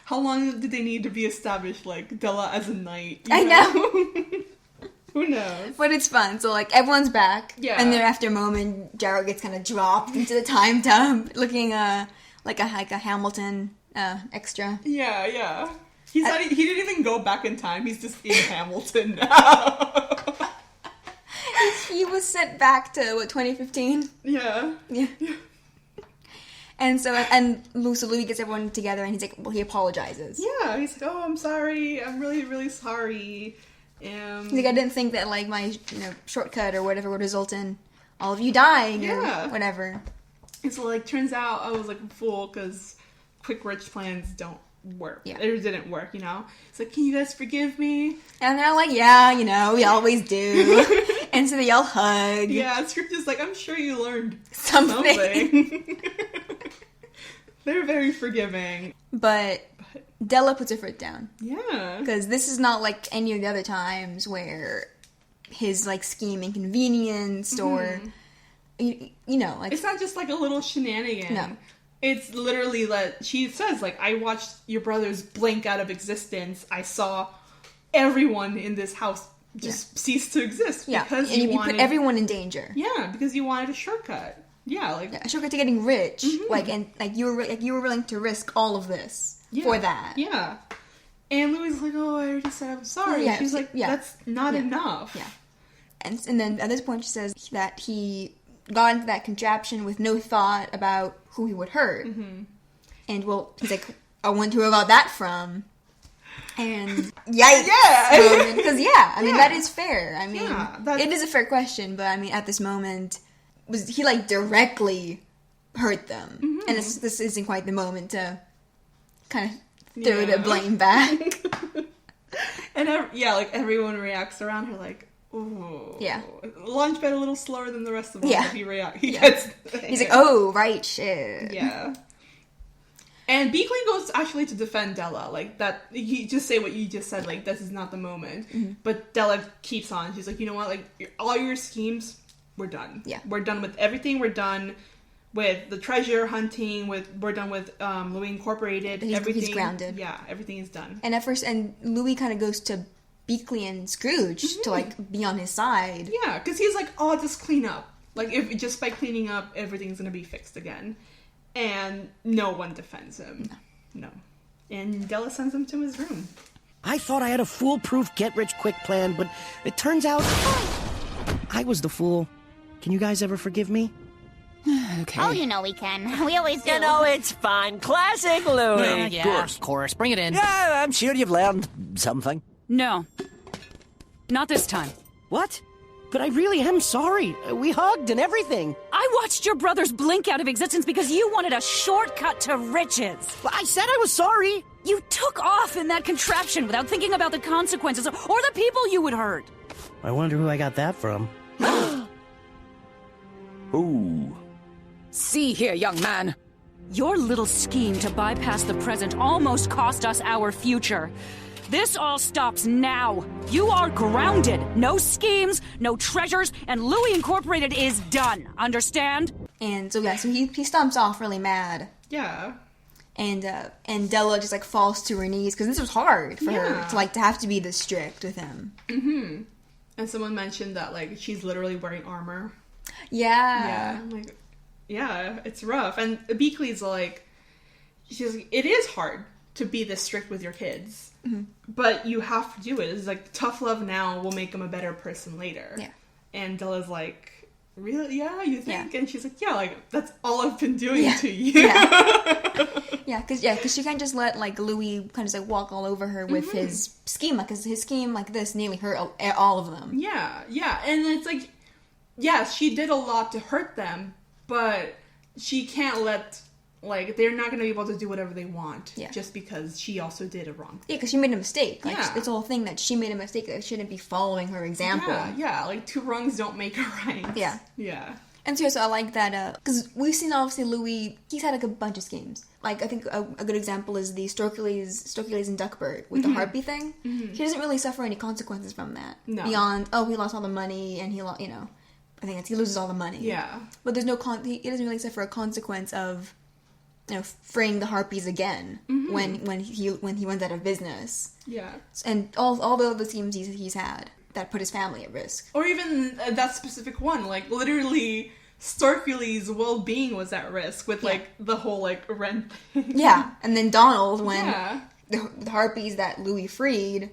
How long did they need to be established, like Della as a knight? I know. Who knows? But it's fun. So like everyone's back. Yeah. And then after a moment, Gyro gets kind of dropped into the time tub, looking like a Hamilton extra. Yeah, yeah. He didn't even go back in time. He's just in Hamilton now. He was sent back to 2015. Yeah. Yeah. And so Louie gets everyone together, and he's like, well, he apologizes. Yeah, he's like, oh, I'm sorry. I'm really, really sorry. He's like, I didn't think that like my shortcut or whatever would result in all of you dying or whatever. And so like turns out I was like a fool, because quick rich plans don't work. Yeah. It didn't work, It's like, can you guys forgive me? And they're like, yeah, we always do. And so they all hug. Yeah, Script is like, I'm sure you learned something. They're very forgiving. But Della puts her foot down. Yeah. Because this is not like any of the other times where his like scheme inconvenienced or, like... It's not just like a little shenanigan. No. It's literally that she says, like, I watched your brothers blink out of existence. I saw everyone in this house just cease to exist. Yeah, Because and you put everyone in danger. Yeah, because you wanted a shortcut. Yeah, like... a shortcut to getting rich. You were willing to risk all of this for that. Yeah. And Louie's like, oh, I already said I'm sorry. Yeah, She's like, that's not enough. Yeah. And then at this point she says that he got into that contraption with no thought about who he would hurt. And well, he's like, I wonder who I got that from. And yikes. Yeah. Because that is fair. I mean, it is a fair question, but I mean, at this moment, was he like directly hurt them? And this isn't quite the moment to kind of throw the blame back. And everyone reacts around her like, ooh. Yeah. Launchpad a little slower than the rest of them. Yeah. He's like, oh, right, shit. Yeah. And Beakling goes actually to defend Della, like that. You just say what you just said, like this is not the moment. Mm-hmm. But Della keeps on. She's like, you know what, like all your schemes, we're done. Yeah, we're done with everything. We're done with the treasure hunting. We're done with Louie Incorporated. He's grounded. Yeah, everything is done. And at first, Louie kind of goes to Beakley and Scrooge to like be on his side. Yeah, because he's like, oh, just clean up. Like if just by cleaning up, everything's gonna be fixed again. And no one defends him. No. And Della sends him to his room. I thought I had a foolproof get-rich-quick plan, but it turns out I was the fool. Can you guys ever forgive me? Okay. Oh, you know we can. We always do. You know, it's fine. Classic Louie. Yeah, of course. Bring it in. Yeah, I'm sure you've learned something. No. Not this time. What? But I really am sorry. We hugged and everything. I watched your brothers blink out of existence because you wanted a shortcut to riches. I said I was sorry. You took off in that contraption without thinking about the consequences or the people you would hurt. I wonder who I got that from. Ooh. See here, young man. Your little scheme to bypass the present almost cost us our future. This all stops now. You are grounded. No schemes, no treasures, and Louie Incorporated is done. Understand? And so he stomps off really mad. Yeah. And Della just like falls to her knees because this was hard for her to have to be this strict with him. Mm-hmm. And someone mentioned that like she's literally wearing armor. Yeah. Yeah. I'm like, yeah, it's rough. And Beakley's like, she's like, it is hard to be this strict with your kids. Mm-hmm. But you have to do it. It's like tough love now will make them a better person later. Yeah. And Della's like, really? Yeah, you think? Yeah. And she's like, yeah, like that's all I've been doing to you. Yeah. Because she can't just let like Louie kind of like walk all over her with his scheme, because his scheme like this nearly hurt all of them. Yeah, and it's like, yes, she did a lot to hurt them, but she can't let. Like, they're not going to be able to do whatever they want just because she also did a wrong thing. Yeah, because she made a mistake. Like, it's the whole thing that she made a mistake that shouldn't be following her example. Yeah, like, 2 wrongs don't make a right. Yeah. Yeah. And so I like that, because we've seen, obviously, Louie, he's had, like, a bunch of schemes. Like, I think a good example is the Storkeleys and Duckburg with the harpy thing. Mm-hmm. He doesn't really suffer any consequences from that. No. Beyond, he lost all the money, and he loses all the money. Yeah. But there's no, he doesn't really suffer a consequence of, freeing the harpies again when he went out of business. Yeah. And all the other schemes he's had that put his family at risk. Or even that specific one, like literally Storkeleys' well-being was at risk with like the whole like rent thing. Yeah, and then Donald when the harpies that Louie freed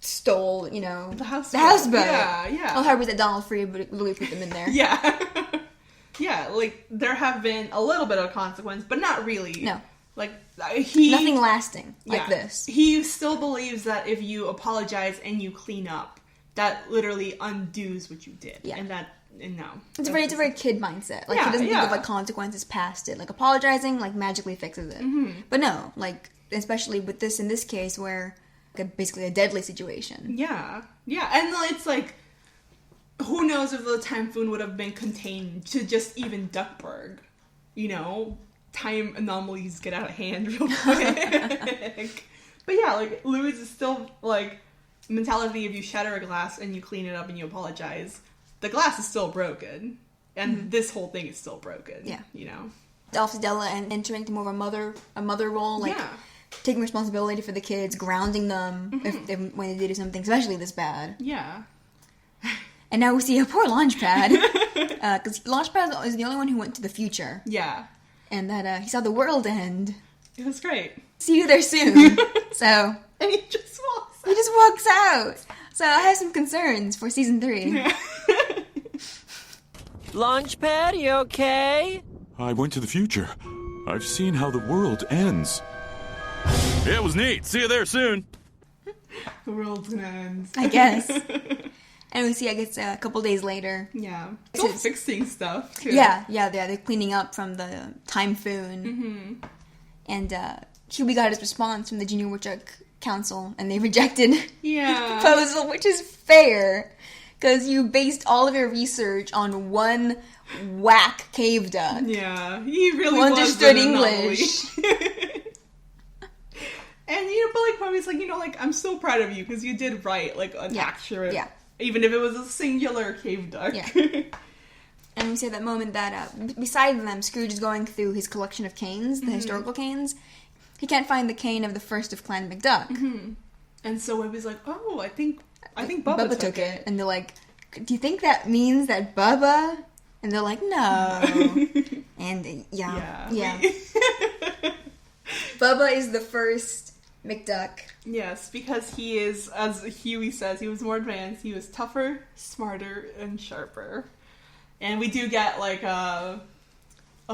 stole, the houseboat. Yeah. All the harpies that Donald freed, but Louie put them in there. Yeah. Yeah, like, there have been a little bit of consequence, but not really. No. Like, nothing lasting like this. He still believes that if you apologize and you clean up, that literally undoes what you did. Yeah. And no. It's a very kid mindset. Like, he doesn't think of, like, consequences past it. Like, apologizing, like, magically fixes it. Mm-hmm. But no, like, especially with this, in this case, where, like, basically a deadly situation. Yeah. Yeah, and it's like, who knows if the Timephoon would have been contained to just even Duckburg. Time anomalies get out of hand real quick. But yeah, like, Louis is still, like, mentality if you shatter a glass and you clean it up and you apologize, the glass is still broken. And this whole thing is still broken. Yeah. Obviously Della entering into more of a mother role, like, taking responsibility for the kids, grounding them when they do something, especially this bad. Yeah. And now we see a poor Launchpad, because Launchpad is the only one who went to the future. Yeah. And that he saw the world end. It was great. See you there soon. So. And he just walks out. He just walks out. So I have some concerns for season 3. Yeah. Launchpad, you okay? I went to the future. I've seen how the world ends. Yeah, it was neat. See you there soon. The world's gonna end. I guess. And we see, I guess, a couple days later. Yeah. Still fixing stuff, too. Yeah, they're cleaning up from the Timephoon. Mm-hmm. And Huey got his response from the Junior Woodchuck Council, and they rejected Yeah. the proposal, which is fair, because you based all of your research on one whack cave duck. Yeah, he really who was understood an anomaly. English. And, you know, but, like, Mommy's like, you know, like, I'm so proud of you, because you did write, like, an accurate, even if it was a singular cave duck. Yeah. And we say that moment that, beside them, Scrooge is going through his collection of canes, the historical canes. He can't find the cane of the first of Clan McDuck. And so Webby's like, oh, I think Bubba took it. And they're like, do you think that means that Bubba? And they're like, no. And, yeah. Bubba is the first McDuck. Yes, because he is, as Huey says, he was more advanced. He was tougher, smarter, and sharper. And we do get, like, a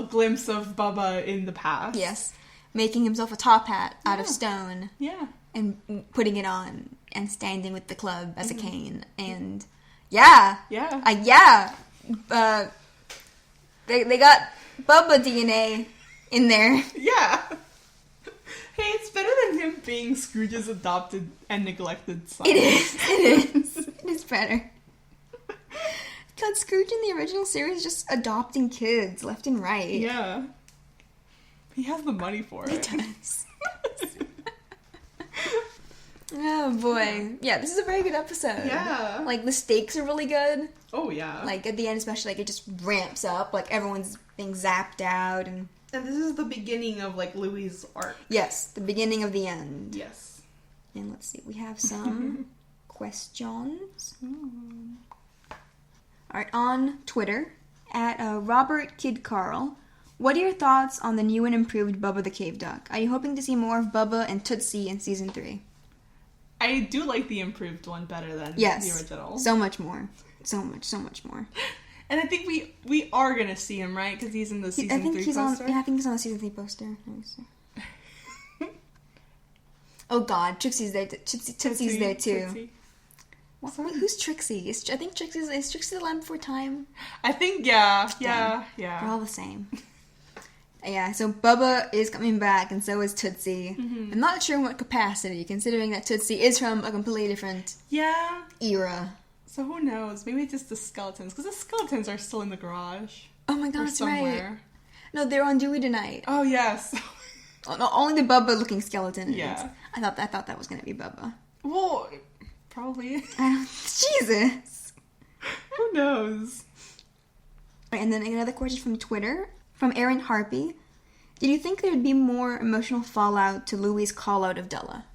glimpse of Bubba in the past. Yes. Making himself a top hat out of stone. Yeah. And putting it on and standing with the club as a cane. And, They got Bubba DNA in there. Yeah. Hey, it's better than him being Scrooge's adopted and neglected son. It is better. God, Scrooge in the original series is just adopting kids left and right. Yeah. He has the money for it. He does. Oh boy. Yeah, this is a very good episode. Yeah. Like, the stakes are really good. Oh, yeah. Like, at the end especially, like, it just ramps up. Like, everyone's being zapped out and... And this is the beginning of, like, Louie's arc. Yes, the beginning of the end. Yes. And let's see, we have some questions. Alright, on Twitter, at Robert Kid Carl, what are your thoughts on the new and improved Bubba the Cave Duck? Are you hoping to see more of Bubba and Tootsie in Season 3? I do like the improved one better than the original. So much more. So much more. And I think we are gonna see him, right? Because he's in the Season 3 poster. I think he's on the Season 3 poster. Let me see. Oh god, Trixie's there. Tootsie's there too. Who's Trixie? I think is Trixie the Land Before Time? I think, yeah. We're all the same. Yeah, so Bubba is coming back, and so is Tootsie. I'm not sure in what capacity, considering that Tootsie is from a completely different era. So who knows? Maybe just the skeletons, because the skeletons are still in the garage. Oh my god, that's right. No, they're on Dewey tonight. Oh yes. No, only the Bubba-looking skeleton. Yeah. I thought that was gonna be Bubba. Well, probably. Jesus. Who knows? And then another question from Twitter, from Aaron Harpy. Did you think there would be more emotional fallout to Louie's call-out of Della?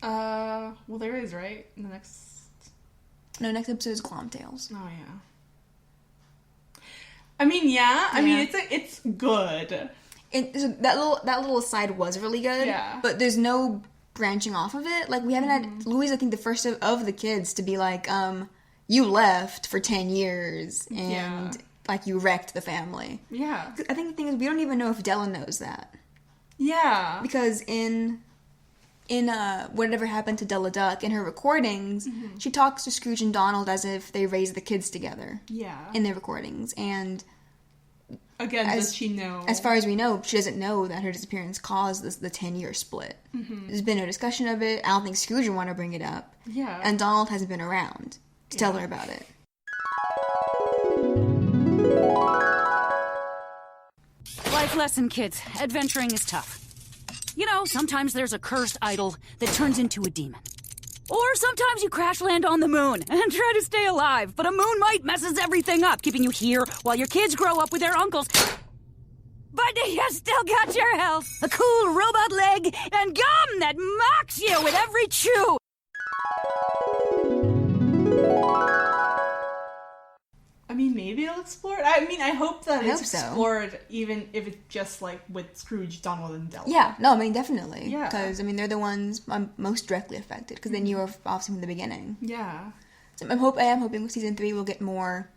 Well, there is, right? In the next... No, next episode is Glom Tales. Oh, yeah. I mean, yeah. I mean, it's good. That little aside was really good. Yeah. But there's no branching off of it. Like, we haven't had... Louie's, I think, the first of the kids to be like, you left for 10 years, and, like, you wrecked the family. Yeah. I think the thing is, we don't even know if Della knows that. Yeah. Because in Whatever Happened to Della Duck, in her recordings, she talks to Scrooge and Donald as if they raised the kids together. Yeah. In their recordings. And... Again, does she know? As far as we know, she doesn't know that her disappearance caused the 10-year split. There's been no discussion of it. I don't think Scrooge would want to bring it up. Yeah. And Donald hasn't been around to tell her about it. Life lesson, kids. Adventuring is tough. You know, sometimes there's a cursed idol that turns into a demon. Or sometimes you crash land on the moon and try to stay alive, but a moon mite messes everything up, keeping you here while your kids grow up with their uncles. But you still got your health, a cool robot leg, and gum that mocks you with every chew. I mean, maybe it'll explore it. I mean, I hope that it's hope so. explored, even if it's just, like, with Scrooge, Donald, and Della. Yeah, no, I mean, definitely. Yeah. Because, I mean, they're the ones most directly affected, because they knew her obviously from the beginning. Yeah. So I am hoping with Season 3 we'll get more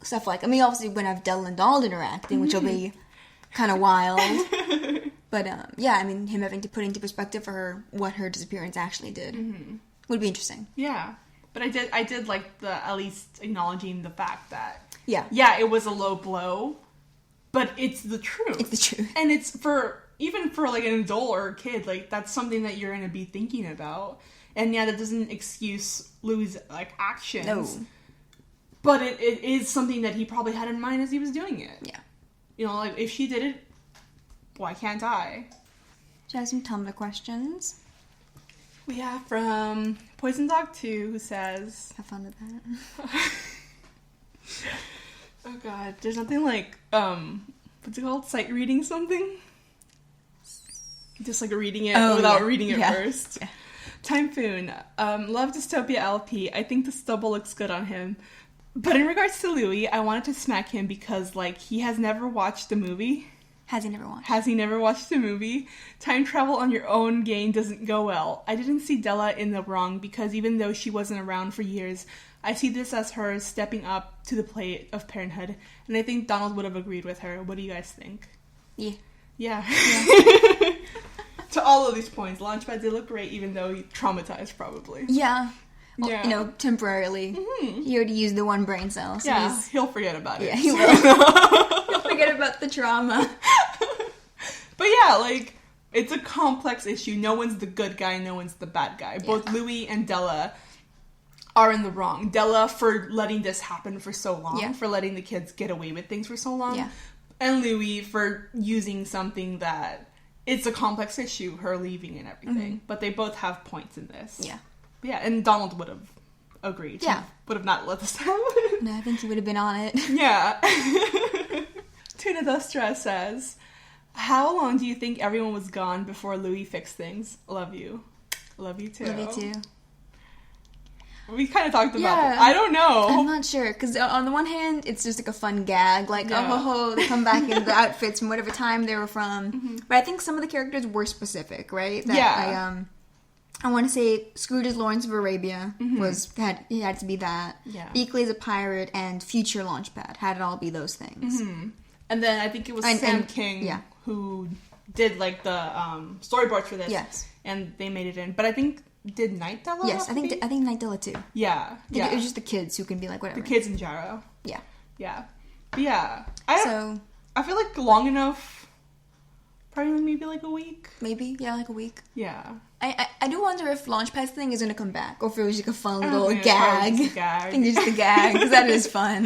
stuff like... I mean, obviously we're going to have Della and Donald interacting, which will be kind of wild. But, yeah, I mean, him having to put into perspective for her what her disappearance actually did would be interesting. Yeah. But I did like the, at least acknowledging the fact that, yeah, it was a low blow, but it's the truth. It's the truth. And it's for even for like an adult or a kid, like that's something that you're gonna be thinking about. And yeah, that doesn't excuse Louie's like actions. No. But it is something that he probably had in mind as he was doing it. Yeah. You know, like if she did it, why can't I? So I have some Tumblr questions. We have from Poison Dog 2 who says, Have fun with that. oh god, there's nothing like what's it called? Sight reading something? Just like reading it without reading it first. Yeah. Timephoon, love Dystopia LP. I think the stubble looks good on him. But in regards to Louie, I wanted to smack him because, like, he has never watched the movie. Has he never watched? Has he never watched the movie? Time travel on your own game doesn't go well. I didn't see Della in the wrong because even though she wasn't around for years, I see this as her stepping up to the plate of parenthood. And I think Donald would have agreed with her. What do you guys think? Yeah. Yeah. To all of these points, Launchpad did look great even though he traumatized probably. Yeah. Well, you know, temporarily. Mm-hmm. He already used the one brain cell. So yeah, he'll forget about it. Yeah, he will. He'll forget about the trauma. But yeah, like, it's a complex issue. No one's the good guy, no one's the bad guy. Yeah. Both Louie and Della are in the wrong. Della for letting this happen for so long, for letting the kids get away with things for so long. Yeah. And Louie for using something that it's a complex issue, her leaving and everything. Mm-hmm. But they both have points in this. Yeah. Yeah, and Donald would have agreed. Yeah. He would have not let this happen. No, I think he would have been on it. Yeah. Tuna Dostra says, how long do you think everyone was gone before Louie fixed things? Love you. Love you too. Love you too. We kind of talked about it. I don't know. I'm not sure, because on the one hand, it's just like a fun gag, like, they come back in the outfits from whatever time they were from. Mm-hmm. But I think some of the characters were specific, right? That I want to say Scrooge's Lawrence of Arabia he had to be that. Yeah. Beakley's a pirate, and Future Launchpad had it all be those things. Mm-hmm. And then I think it was Sam King who did like the storyboards for this. Yes. And they made it in. But I think did Night Della? Yes, I think Night Della too. Yeah. It was just the kids who can be like whatever. The kids in Jarrow. Yeah. Yeah. But yeah. I feel like long enough. Probably maybe like a week. Maybe, yeah, like a week. Yeah. I do wonder if Launchpad's thing is going to come back, or if it was just a fun little gag. I think it's just a gag, because that is fun.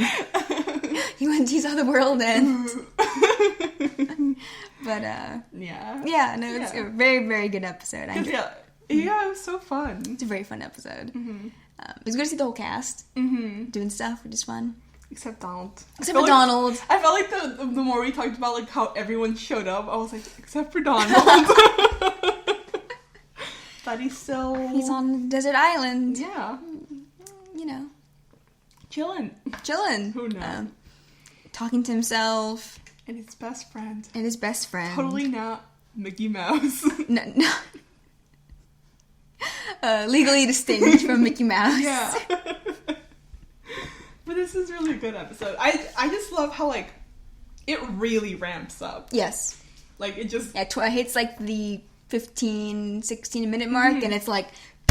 He went to see how the world ends. But, yeah, no, it's a very, very good episode. It was so fun. It's a very fun episode. Mm-hmm. It was good to see the whole cast doing stuff, which is fun. Except Donald. Except for Donald. I felt like the more we talked about like how everyone showed up, I was like, except for Donald. But he's on a desert island. Yeah. You know. Chilling. Who knows? Talking to himself. And his best friend. Totally not Mickey Mouse. No. Legally distinct from Mickey Mouse. Yeah. But this is really a good episode. I just love how, like, it really ramps up. Yes. Like, it just... Yeah, it hits, like, the 15, 16-minute mark, and it's like,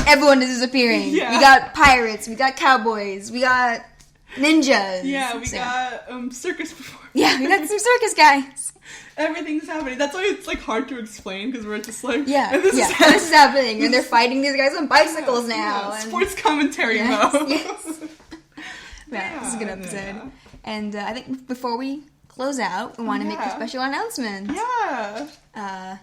everyone is disappearing. Yeah. We got pirates, we got cowboys, we got ninjas. Yeah, we got circus performers. Yeah, we got some circus guys. Everything's happening. That's why it's, like, hard to explain, because we're just like... Yeah, this is happening, and they're fighting these guys on bicycles now. Yeah, sports commentary mode. Yes. Yeah, this is a good episode. Yeah. And I think before we close out, we want to make a special announcement. Yeah.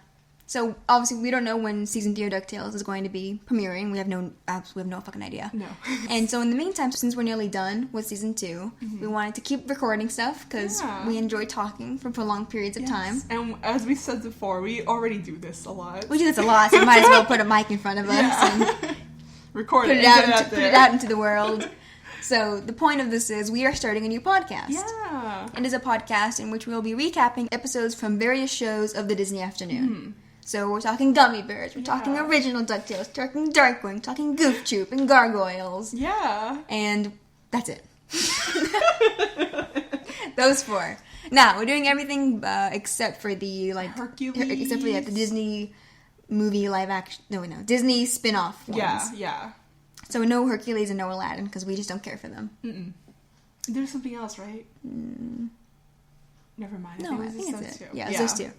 So, obviously, we don't know when Season 3 of DuckTales is going to be premiering. We have no fucking idea. No. And so, in the meantime, since we're nearly done with Season 2, we wanted to keep recording stuff, because we enjoy talking for prolonged periods of time. And as we said before, we already do this a lot. We do this a lot, so we might as well put a mic in front of us and record put it out into the world. So, the point of this is we are starting a new podcast. Yeah. It is a podcast in which we will be recapping episodes from various shows of the Disney afternoon. So, we're talking Gummy Bears, we're talking original DuckTales, talking Darkwing, talking Goof Troop, and Gargoyles. Yeah. And that's it. Those 4. Now, we're doing everything except for the, like... Hercules. Except for, the Disney movie live action... No, Disney spin-off ones. Yeah. So no Hercules and no Aladdin, because we just don't care for them. There's something else, right? Never mind. No, I it was think just it's those it. two. Yeah, it's those two.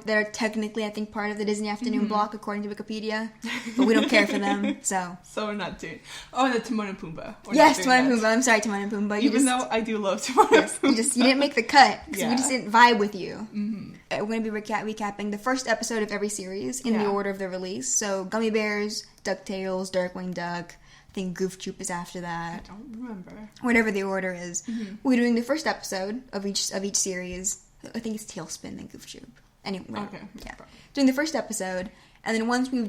They're technically, I think, part of the Disney Afternoon block, according to Wikipedia. But we don't care for them, so. So we're not doing. Oh, and the Timon and Pumbaa. Yes, Timon and Pumbaa. I'm sorry, Timon and Pumbaa. Even though I do love Timon and Pumbaa. You didn't make the cut, because Yeah. we just didn't vibe with you. We're going to be recapping the first episode of every series in the order of the release. So, Gummy Bears, DuckTales, Darkwing Duck. I think Goof Troop is after that. I don't remember. Whatever the order is. We're doing the first episode of each series. I think it's Tailspin and Goof Troop. Anyway, Okay. yeah. Doing the first episode, and then once we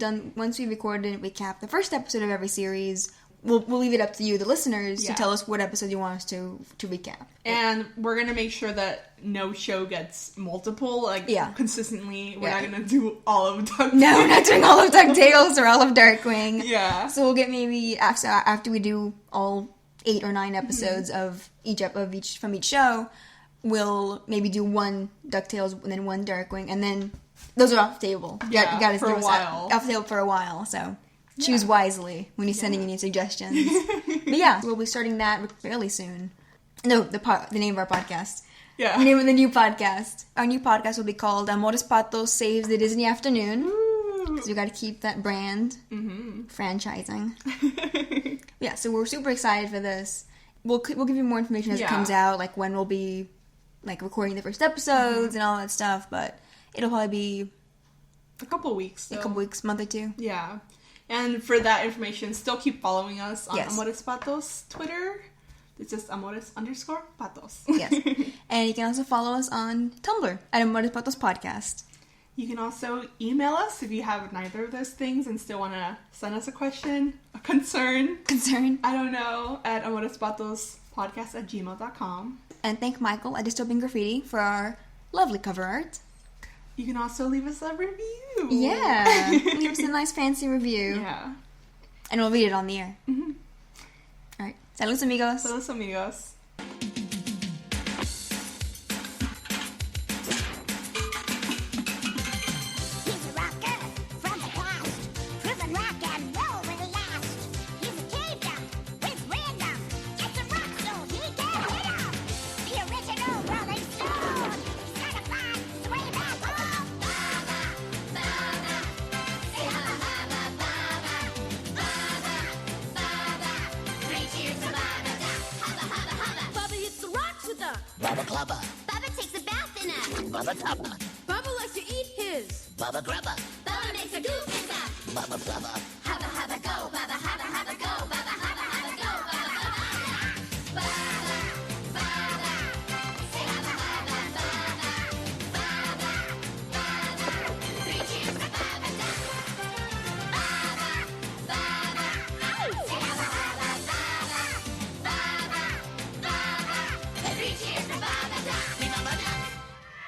recorded and recap the first episode of every series, we'll leave it up to you, the listeners, to tell us what episode you want us to recap. And we're gonna make sure that no show gets multiple, consistently. We're not gonna do all of DuckTales. No, we're not doing all of DuckTales or all of Darkwing. Yeah. So we'll get maybe after we do all 8 or 9 episodes of each from each show, we'll maybe do one DuckTales and then one Darkwing, and then those are off the table. You got to for a while. Off the table for a while, so choose wisely when you're sending any suggestions. But yeah, we'll be starting that fairly soon. No, the name of our podcast. Yeah. The name of the new podcast. Our new podcast will be called Amores Patos Saves the Disney Afternoon. Because we got to keep that brand franchising. Yeah, so we're super excited for this. We'll give you more information as it comes out, like when we'll be recording the first episodes and all that stuff. But it'll probably be a couple weeks, month or two. Yeah. And for that information, still keep following us on Amores Patos Twitter. It's just Amores_Patos. Yes. And you can also follow us on Tumblr at Amores Patos Podcast. You can also email us if you have neither of those things and still want to send us a question, a concern, I don't know, at amorespatospodcast@gmail.com. And thank Michael at Dystopian Graffiti for our lovely cover art. You can also leave us a review. Yeah. Leave us a nice fancy review. Yeah. And we'll read it on the air. All right. Saludos, amigos. Saludos, amigos. He's a rocker from the past, proving rock and roll will last. He's a caveduck with random. It's a rock so he can hit 'em. The original Rolling Stone. He's gonna fly way back home. Baba, Baba, say hubba hubba Baba, Baba, Baba. 3 cheers to Baba Duck. Hubba hubba hubba. Bubba hits the rocks with a Bubba Clubber, Baba takes a bath in a. Bubba Tupper, Bubba likes to eat his. Bubba Grubber, Baba makes a goof in a. Bubba Flubber,